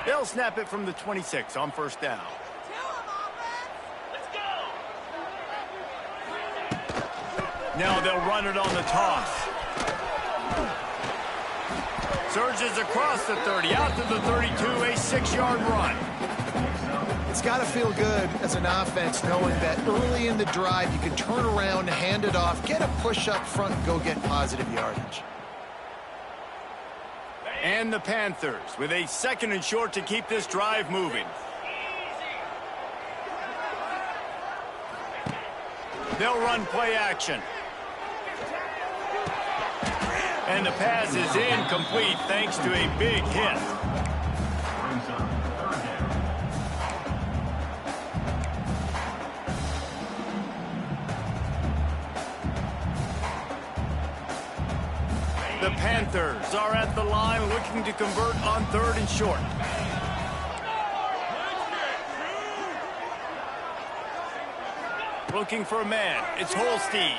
They'll snap it from the 26 on 1st down. Let's go. Now they'll run it on the toss. Surges across the 30, out to the 32, a 6-yard run. It's got to feel good as an offense knowing that early in the drive you can turn around, hand it off, get a push up front, and go get positive yardage. And the Panthers with a 2nd and short to keep this drive moving. They'll run play action. And the pass is incomplete thanks to a big hit. The Panthers are at the line looking to convert on 3rd and short. Looking for a man. It's Holstein.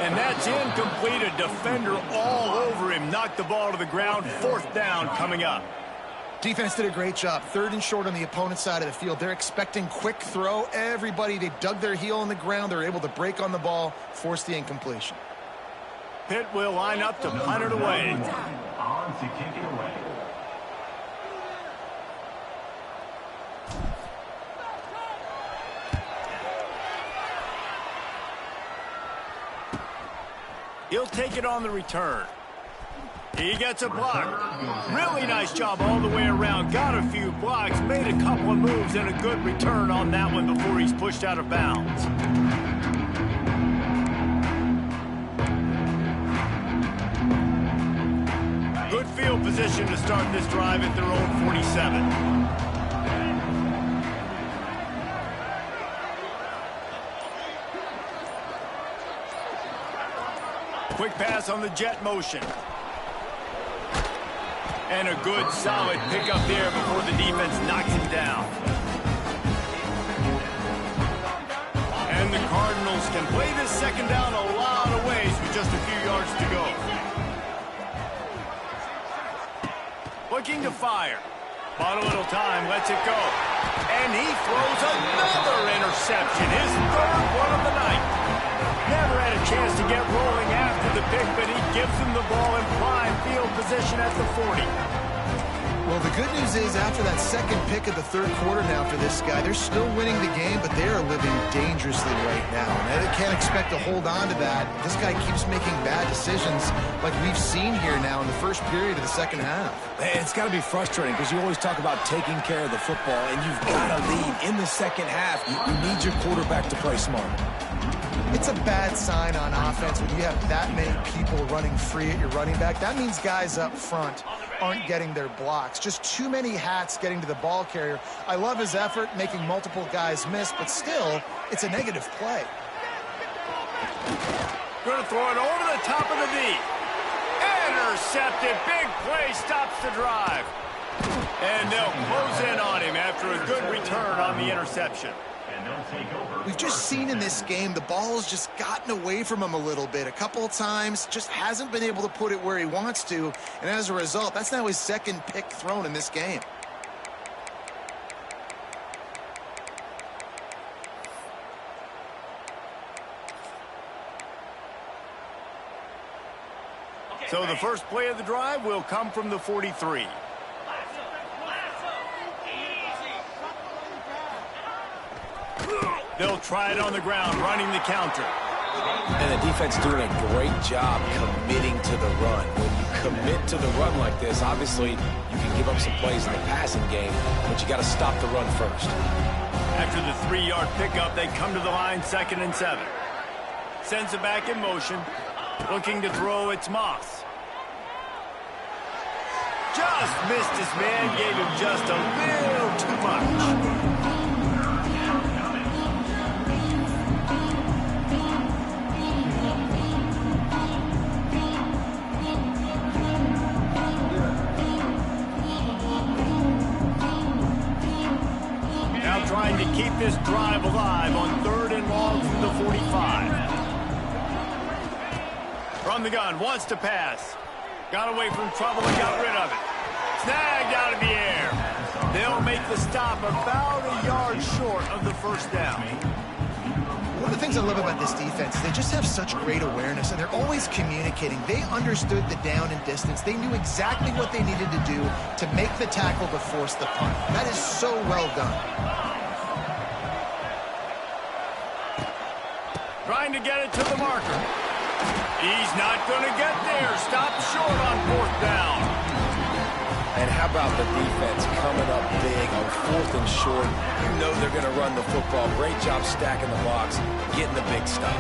And that's incomplete. A defender all over him. Knocked the ball to the ground. 4th down coming up. Defense did a great job. 3rd and short on the opponent's side of the field. They're expecting quick throw. Everybody, they dug their heel in the ground. They're able to break on the ball, force the incompletion. Pitt will line up to punt it away. On to kick it away. He'll take it on the return. He gets a block. Really nice job all the way around. Got a few blocks, made a couple of moves, and a good return on that one before he's pushed out of bounds. position to start this drive at their own 47. Quick pass on the jet motion. And a good, solid pickup there before the defense knocks him down. And the Cardinals can play this second down a lot of ways with just a few yards to go. Looking to fire. Bought a little time, lets it go. And he throws another interception, his third one of the night. Never had a chance to get rolling after the pick, but he gives him the ball in prime field position at the 40. Well, the good news is after that second pick of the third quarter now for this guy, they're still winning the game, but they are living dangerously right now. And they can't expect to hold on to that. This guy keeps making bad decisions like we've seen here now in the first period of the second half. It's got to be frustrating because you always talk about taking care of the football, and you've got to lead in the second half. You need your quarterback to play smart. It's a bad sign on offense when you have that many people running free at your running back. That means guys up front aren't getting their blocks. Just too many hats getting to the ball carrier. I love his effort, making multiple guys miss, but still, it's a negative play. Going to throw it over the top of the knee. Intercepted. Big play stops the drive. And they'll close in on him after a good return on the interception. We've just seen in this game the ball's just gotten away from him a little bit. A couple of times, just hasn't been able to put it where he wants to. And as a result, that's now his second pick thrown in this game. So the first play of the drive will come from the 43. They'll try it on the ground, running the counter. And the defense doing a great job committing to the run. When you commit to the run like this, obviously you can give up some plays in the passing game, but you got to stop the run first. After the 3-yard pickup, they come to the line 2nd and 7. Sends it back in motion. Looking to throw, it's Moss. Just missed his man, gave him just a little too much. Trying to keep this drive alive on 3rd and long from the 45. From the gun, wants to pass. Got away from trouble and got rid of it. Snagged out of the air. They'll make the stop about a yard short of the first down. One of the things I love about this defense is they just have such great awareness, and they're always communicating. They understood the down and distance. They knew exactly what they needed to do to make the tackle to force the punt. That is so well done. Trying to get it to the marker. He's not going to get there. Stopped short on 4th down. And how about the defense coming up big on 4th and short? You know they're going to run the football. Great job stacking the box, getting the big stop.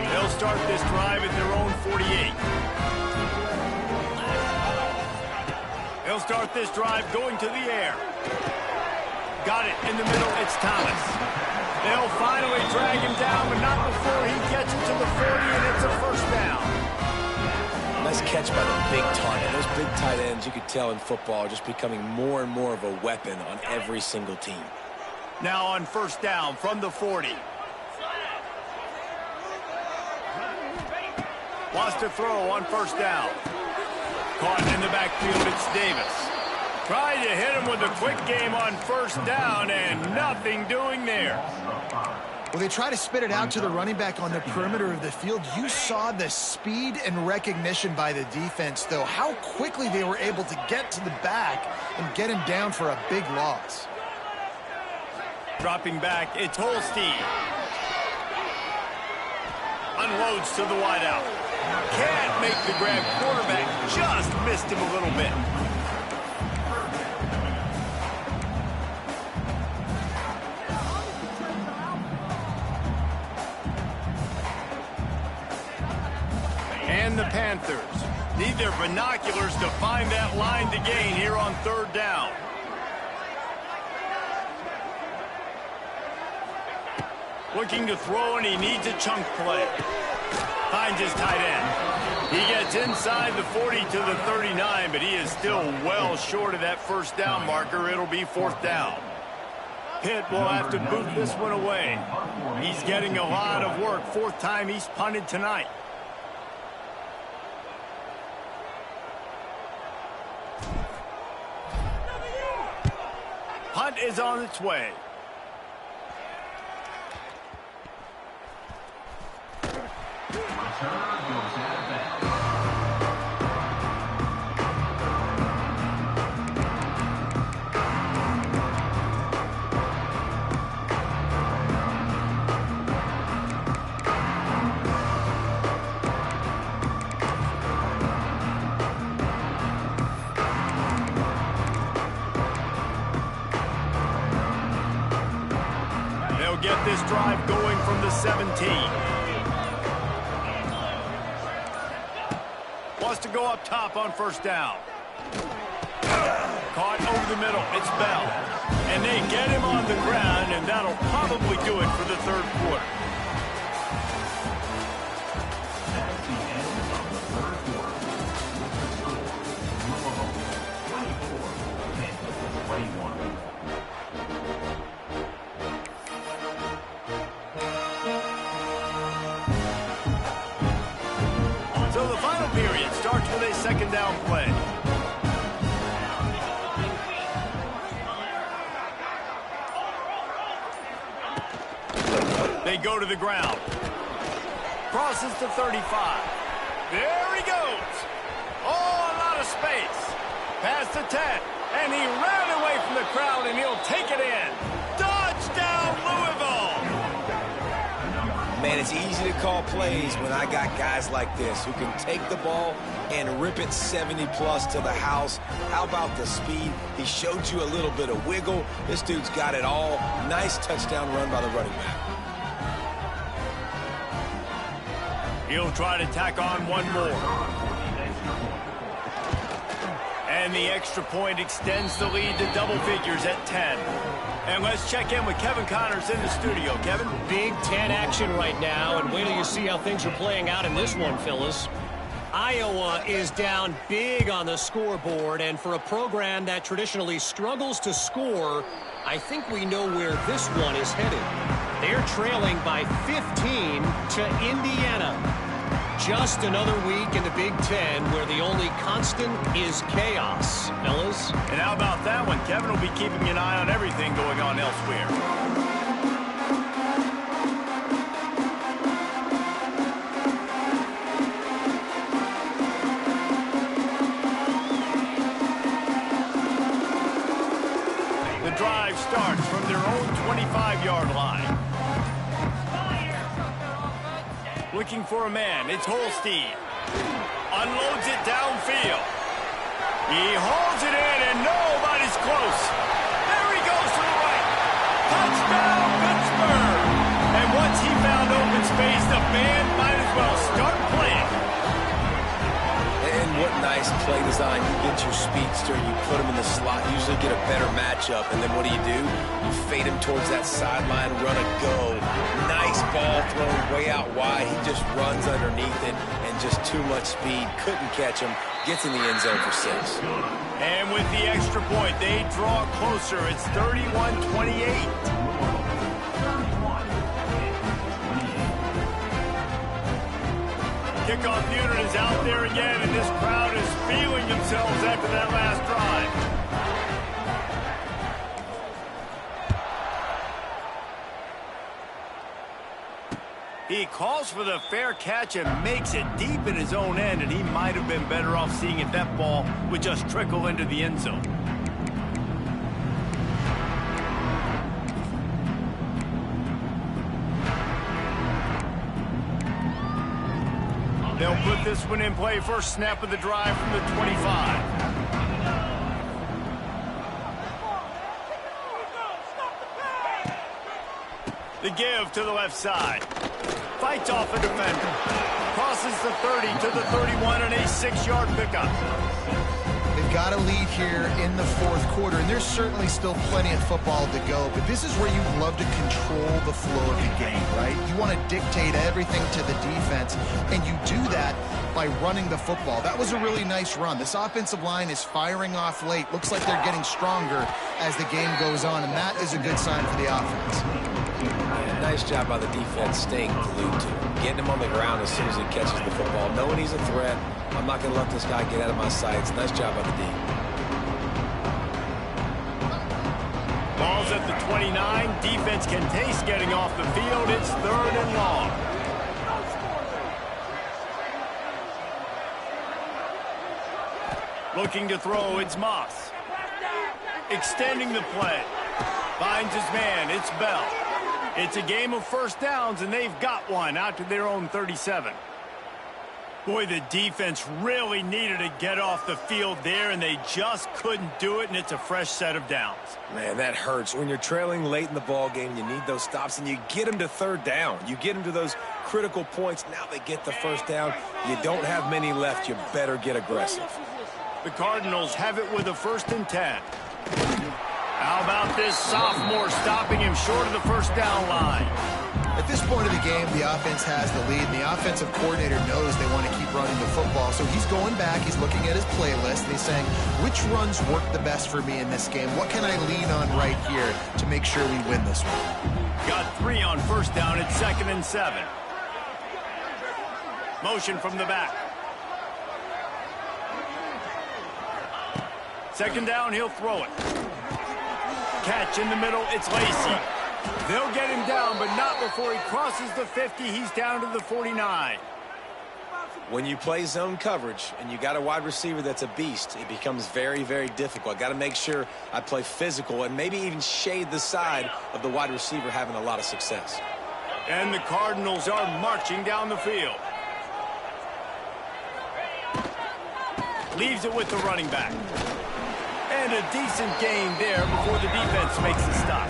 They'll start this drive at their own 48. They'll start this drive going to the air. Got it in the middle. It's Thomas. They'll finally drag him down, but not before he gets it to the 40, and it's a first down. Nice catch by the big tight end. Those big tight ends, you could tell in football, are just becoming more and more of a weapon on every single team. Now on 1st down from the 40. Wants to throw on 1st down. Caught in the backfield, it's Davis. Tried to hit him with a quick game on 1st down, and nothing doing there. Well, they try to spit it out to the running back on the perimeter of the field. You saw the speed and recognition by the defense, though. How quickly they were able to get to the back and get him down for a big loss. Dropping back, it's Holstein. Unloads to the wideout. Can't make the grab. Quarterback just missed him a little bit. And the Panthers need their binoculars to find that line to gain here on third down. Looking to throw, and he needs a chunk play. Finds his tight end. He gets inside the 40 to the 39, but he is still well short of that first down marker. It'll be fourth down. Pitt will have to boot this one away. He's getting a lot of work. Fourth time he's punted tonight. Punt is on its way. They'll get this drive going from the 17. Wants to go up top on first down. Caught over the middle. It's Bell. And they get him on the ground, and that'll probably do it for the third quarter. That's the end of the third quarter. Louisville 24, Pitt 21. So the final period starts with a second down play. They go to the ground. Crosses to 35. There he goes. Oh, a lot of space. Past the 10. And he ran away from the crowd, and he'll take it in. Touchdown, Louisville! Man, it's easy to call plays when I got guys like this who can take the ball and rip it 70-plus to the house. How about the speed? He showed you a little bit of wiggle. This dude's got it all. Nice touchdown run by the running back. He'll try to tack on one more. And the extra point extends the lead to double figures at 10. And let's check in with Kevin Connors in the studio. Kevin? Big Ten action right now, and wait till you see how things are playing out in this one, Phyllis. Iowa is down big on the scoreboard, and for a program that traditionally struggles to score, I think we know where this one is headed. They're trailing by 15 to Indiana. Just another week in the Big Ten where the only constant is chaos, fellas. And how about that one? Kevin will be keeping an eye on everything going on elsewhere. The drive starts from their own 25-yard line. Looking for a man. It's Holstein. Unloads it downfield. He holds it in, and nobody's close. There he goes to the right. Touchdown, Pittsburgh! And once he found open space, the band might as well start playing. And what nice play design. You get your speedster, you put him in the slot, usually get a better matchup, and then what do? You fade him towards that sideline, run a go. Nice ball thrown way out wide. He just runs underneath it, and just too much speed. Couldn't catch him. Gets in the end zone for 6. And with the extra point, they draw closer. It's 31-28. Kickoff unit is out there again, and this crowd is feeling themselves after that last drive. He calls for the fair catch and makes it deep in his own end, and he might have been better off seeing if that ball would just trickle into the end zone. They'll put this one in play. First snap of the drive from the 25. The give to the left side. Fights off a defender. crosses the 30 to the 31 and a 6-yard pickup. They've got a lead here in the fourth quarter, and there's certainly still plenty of football to go, but this is where you love to control the flow of the game, right? You want to dictate everything to the defense, and you do that by running the football. That was a really nice run. This offensive line is firing off late. Looks like they're getting stronger as the game goes on, and that is a good sign for the offense. Yeah, nice job by the defense staying glued to him, getting him on the ground as soon as he catches the football, knowing he's a threat. I'm not going to let this guy get out of my sights. Nice job by the D. Ball's at the 29. Defense can taste getting off the field. It's 3rd and long. Looking to throw, it's Moss. Extending the play. Finds his man, it's Bell. It's a game of first downs, and they've got one out to their own 37. Boy, the defense really needed to get off the field there, and they just couldn't do it, and it's a fresh set of downs. Man, that hurts. When you're trailing late in the ball game, you need those stops, and you get them to 3rd down. You get them to those critical points. Now they get the first down. You don't have many left. You better get aggressive. The Cardinals have it with a 1st and 10. How about this sophomore stopping him short of the first down line? At this point of the game, the offense has the lead, and the offensive coordinator knows they want to keep running the football. So he's going back, he's looking at his playlist, and he's saying, which runs work the best for me in this game? What can I lean on right here to make sure we win this one? Got 3 on first down at 2nd and 7. Motion from the back. 2nd down, he'll throw it. Catch in the middle, it's Lacy. They'll get him down, but not before he crosses the 50. He's down to the 49. When you play zone coverage and you got a wide receiver that's a beast, it becomes very, very difficult. I got to make sure I play physical and maybe even shade the side of the wide receiver having a lot of success. And the Cardinals are marching down the field. Leaves it with the running back. And a decent gain there before the defense makes a stop.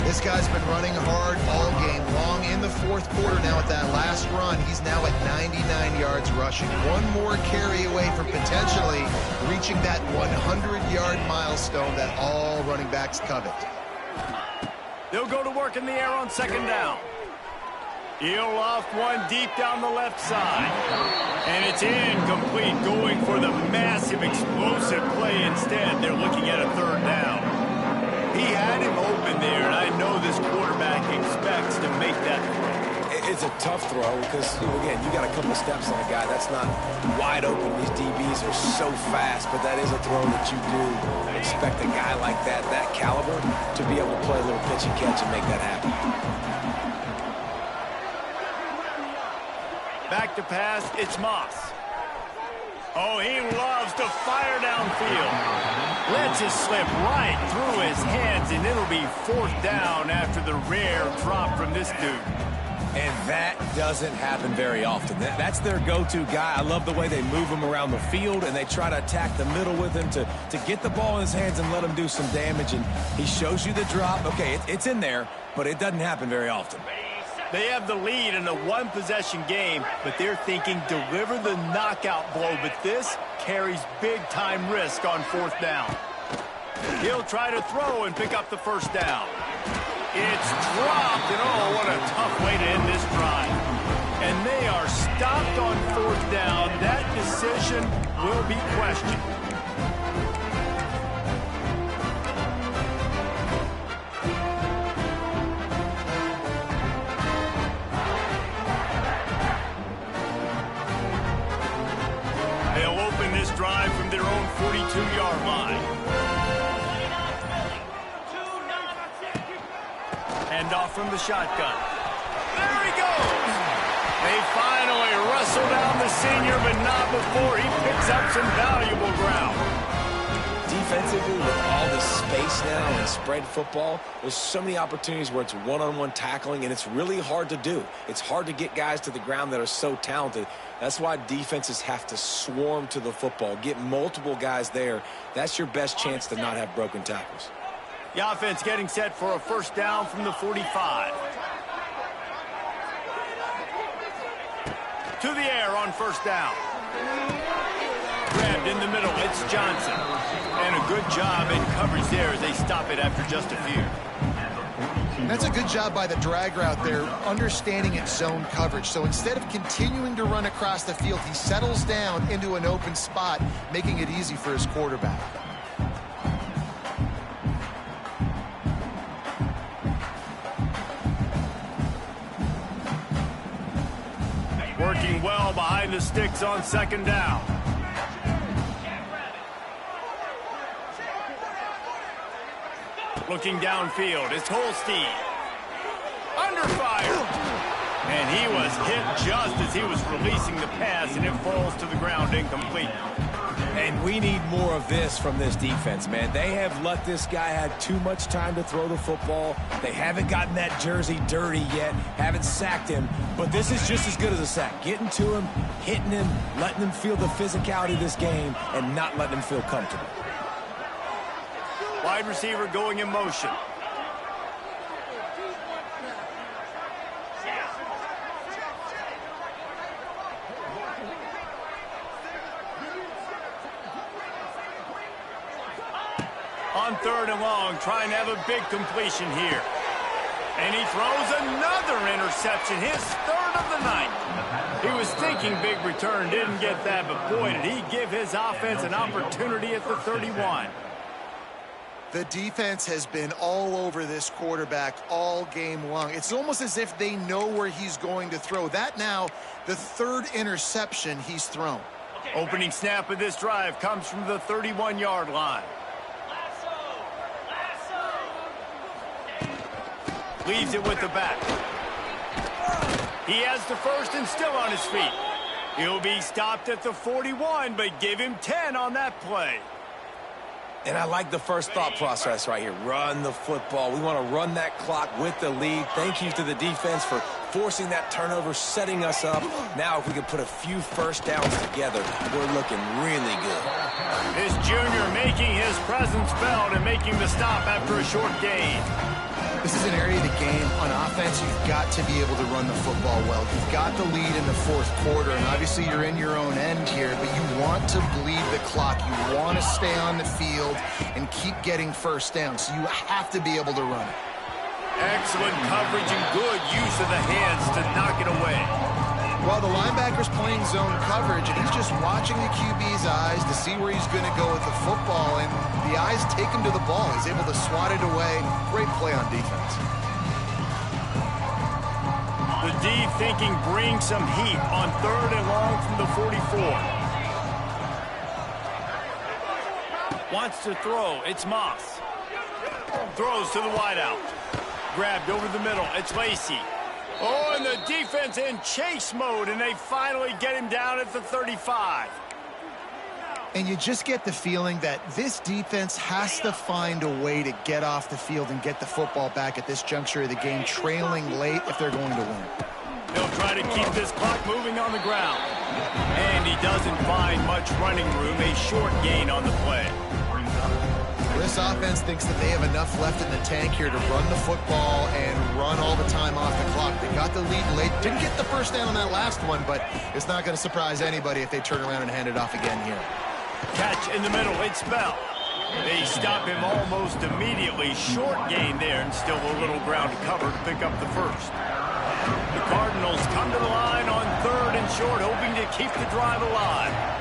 This guy's been running hard all game long in the fourth quarter. Now at that last run, he's now at 99 yards rushing. One more carry away from potentially reaching that 100-yard milestone that all running backs covet. They'll go to work in the air on 2nd down. He'll loft one deep down the left side. And it's incomplete, going for the massive explosive play instead. They're looking at a 3rd down. He had him open there, and I know this quarterback expects to make that throw. It's a tough throw because, again, you got a couple steps on a guy. That's not wide open. These DBs are so fast, but that is a throw that you do expect a guy like that caliber, to be able to play a little pitch and catch and make that happen. Back to pass, it's Moss. Oh, he loves to fire downfield. Lets it slip right through his hands, and it'll be 4th down after the rare drop from this dude. And that doesn't happen very often. That's their go-to guy. I love the way they move him around the field, and they try to attack the middle with him to get the ball in his hands and let him do some damage. And he shows you the drop. Okay, it's in there, but it doesn't happen very often. They have the lead in a one-possession game, but they're thinking deliver the knockout blow. But this carries big-time risk on 4th down. He'll try to throw and pick up the first down. It's dropped, and oh, what a tough way to end this drive. And they are stopped on 4th down. That decision will be questioned. Drive from their own 42-yard line. Hand off from the shotgun. There he goes! They finally wrestle down the senior, but not before he picks up some valuable ground. Defensively, with all this space now and spread football, there's so many opportunities where it's one-on-one tackling, and it's really hard to do. It's hard to get guys to the ground that are so talented. That's why defenses have to swarm to the football, get multiple guys there. That's your best chance to not have broken tackles. The offense getting set for a first down from the 45. to the air on first down. Grabbed in the middle, it's Johnson. And a good job in coverage there as they stop it after just a few. That's a good job by the drag route there, understanding its zone coverage. So instead of continuing to run across the field, he settles down into an open spot, making it easy for his quarterback. Working well behind the sticks on second down. Looking downfield, it's Holstein. Under fire. And he was hit just as he was releasing the pass, and it falls to the ground incomplete. And we need more of this from this defense, man. They have let this guy have too much time to throw the football. They haven't gotten that jersey dirty yet, haven't sacked him. But this is just as good as a sack. Getting to him, hitting him, letting him feel the physicality of this game, and not letting him feel comfortable. Wide receiver going in motion. On third and long, trying to have a big completion here. And he throws another interception, his third of the night. He was thinking big return, didn't get that, but boy, did he give his offense an opportunity at the 31. The defense has been all over this quarterback all game long. It's almost as if they know where he's going to throw. That now, the third interception he's thrown. Opening snap of this drive comes from the 31-yard line. Leaves it with the back. He has the first and still on his feet. He'll be stopped at the 41, but give him 10 on that play. And I like the first thought process right here. Run the football. We want to run that clock with the lead. Thank you to the defense for forcing that turnover, setting us up. Now if we can put a few first downs together, we're looking really good. This junior making his presence felt and making the stop after a short gain. This is an area of the game on offense you've got to be able to run the football well. You've got the lead in the fourth quarter, and obviously you're in your own end here, but you want to bleed the clock. You want to stay on the field and keep getting first down, so you have to be able to run it. Excellent coverage and good use of the hands to knock it away. Well, the linebacker's playing zone coverage, and he's just watching the QB's eyes to see where he's going to go with the football, and the eyes take him to the ball. He's able to swat it away. Great play on defense. The D thinking bring some heat on third and long from the 44. Wants to throw. It's Moss. Throws to the wideout. Grabbed over the middle. It's Lacey. Oh, and the defense in chase mode, and they finally get him down at the 35. And you just get the feeling that this defense has to find a way to get off the field and get the football back at this juncture of the game, trailing late if they're going to win. They'll try to keep this clock moving on the ground. And he doesn't find much running room, a short gain on the play. This offense thinks that they have enough left in the tank here to run the football and run all the time off the clock. They got the lead late. Didn't get the first down on that last one, but it's not going to surprise anybody if they turn around and hand it off again here. Catch in the middle. It's Bell. They stop him almost immediately. Short gain there and still a little ground to cover to pick up the first. The Cardinals come to the line on third and short, hoping to keep the drive alive.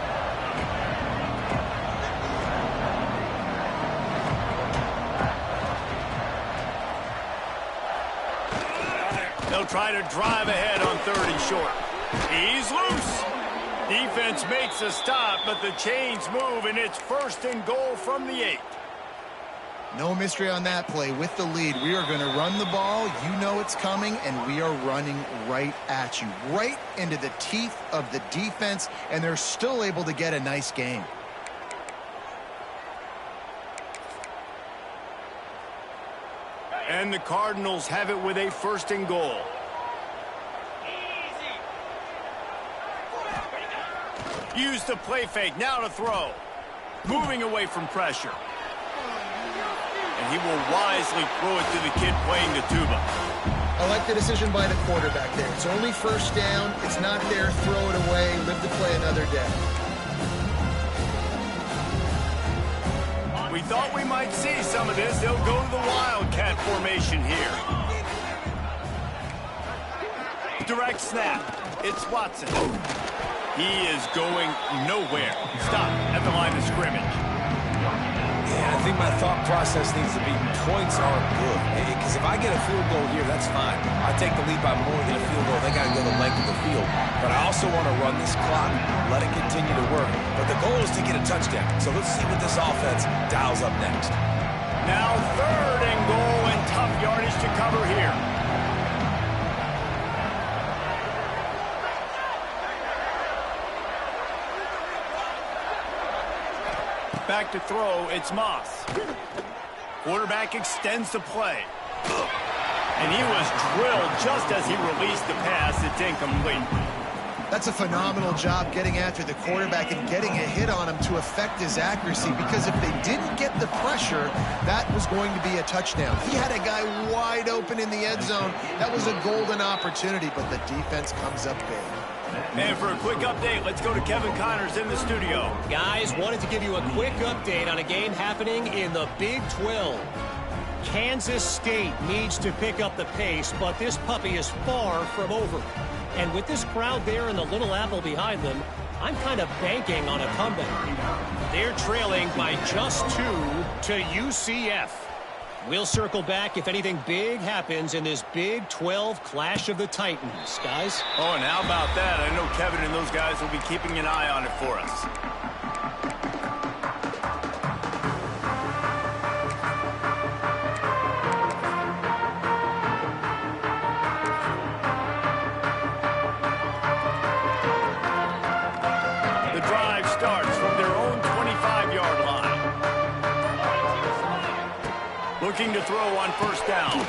They'll try to drive ahead on third and short. He's loose. Defense makes a stop, but the chains move, and it's first and goal from the 8. No mystery on that play. With the lead, we are going to run the ball. You know it's coming, and we are running right at you, right into the teeth of the defense, and they're still able to get a nice game. And the Cardinals have it with a first and goal. Use the play fake, now to throw. Moving away from pressure. And he will wisely throw it to the kid playing the tuba. I like the decision by the quarterback there. It's only first down. It's not there. Throw it away. Live to play another day. We thought we might see some of this. They'll go to the Wildcat formation here. Direct snap. It's Watson. He is going nowhere. Stop at the line of scrimmage. Yeah, I think my thought process needs to be points are good. Because if I get a field goal here, that's fine. I take the lead by more than a field goal. They got to go the length of the field. But I also want to run this clock, let it continue to work. But the goal is to get a touchdown. So let's see what this offense dials up next. Now 3rd and goal and tough yardage to cover here. Back to throw, it's Moss. Quarterback extends the play. And he was drilled just as he released the pass. It's incomplete. That's a phenomenal job getting after the quarterback and getting a hit on him to affect his accuracy, because if they didn't get the pressure, that was going to be a touchdown. He had a guy wide open in the end zone. That was a golden opportunity, but the defense comes up big. And for a quick update, let's go to Kevin Connors in the studio. Guys, wanted to give you a quick update on a game happening in the Big 12. Kansas State needs to pick up the pace, but this puppy is far from over. And with this crowd there and the Little Apple behind them, I'm kind of banking on a comeback. They're trailing by just 2 to UCF. We'll circle back if anything big happens in this Big 12 Clash of the Titans, guys. Oh, and how about that? I know Kevin and those guys will be keeping an eye on it for us. The drive starts from their own 25-yard line. Looking to throw on 1st down.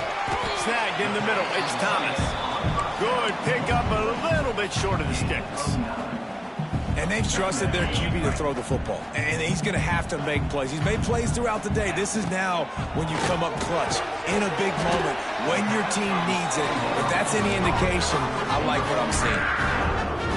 Snagged in the middle. It's Thomas. Good pickup, a little bit short of the sticks. And they've trusted their QB to throw the football. And he's going to have to make plays. He's made plays throughout the day. This is now when you come up clutch in a big moment when your team needs it. If that's any indication, I like what I'm seeing.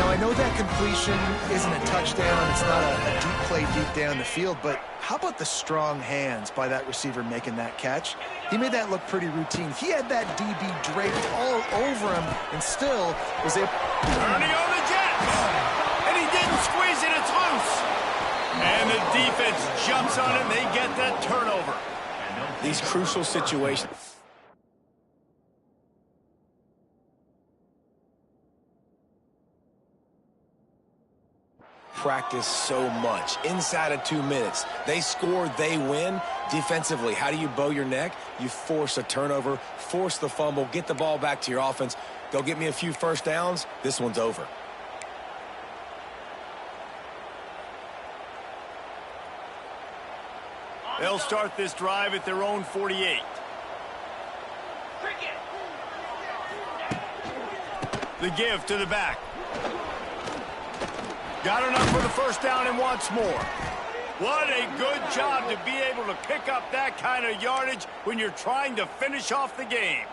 Now, I know that completion isn't a touchdown. It's not a deep play deep down the field, but how about the strong hands by that receiver making that catch? He made that look pretty routine. He had that DB draped all over him and still was able... Turning on the jet! And he didn't squeeze it, it's loose! And the defense jumps on him, they get that turnover. These crucial situations. Practice so much inside of 2 minutes. They score, they win. Defensively, how do you bow your neck? You force a turnover, force the fumble, get the ball back to your offense. Go get me a few 1st downs. This one's over. They'll start this drive at their own 48. The give to the back. Got enough for the 1st down and wants more. What a good job to be able to pick up that kind of yardage when you're trying to finish off the game.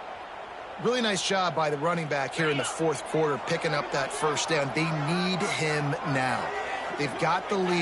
Really nice job by the running back here in the 4th quarter, picking up that 1st down. They need him now. They've got the lead.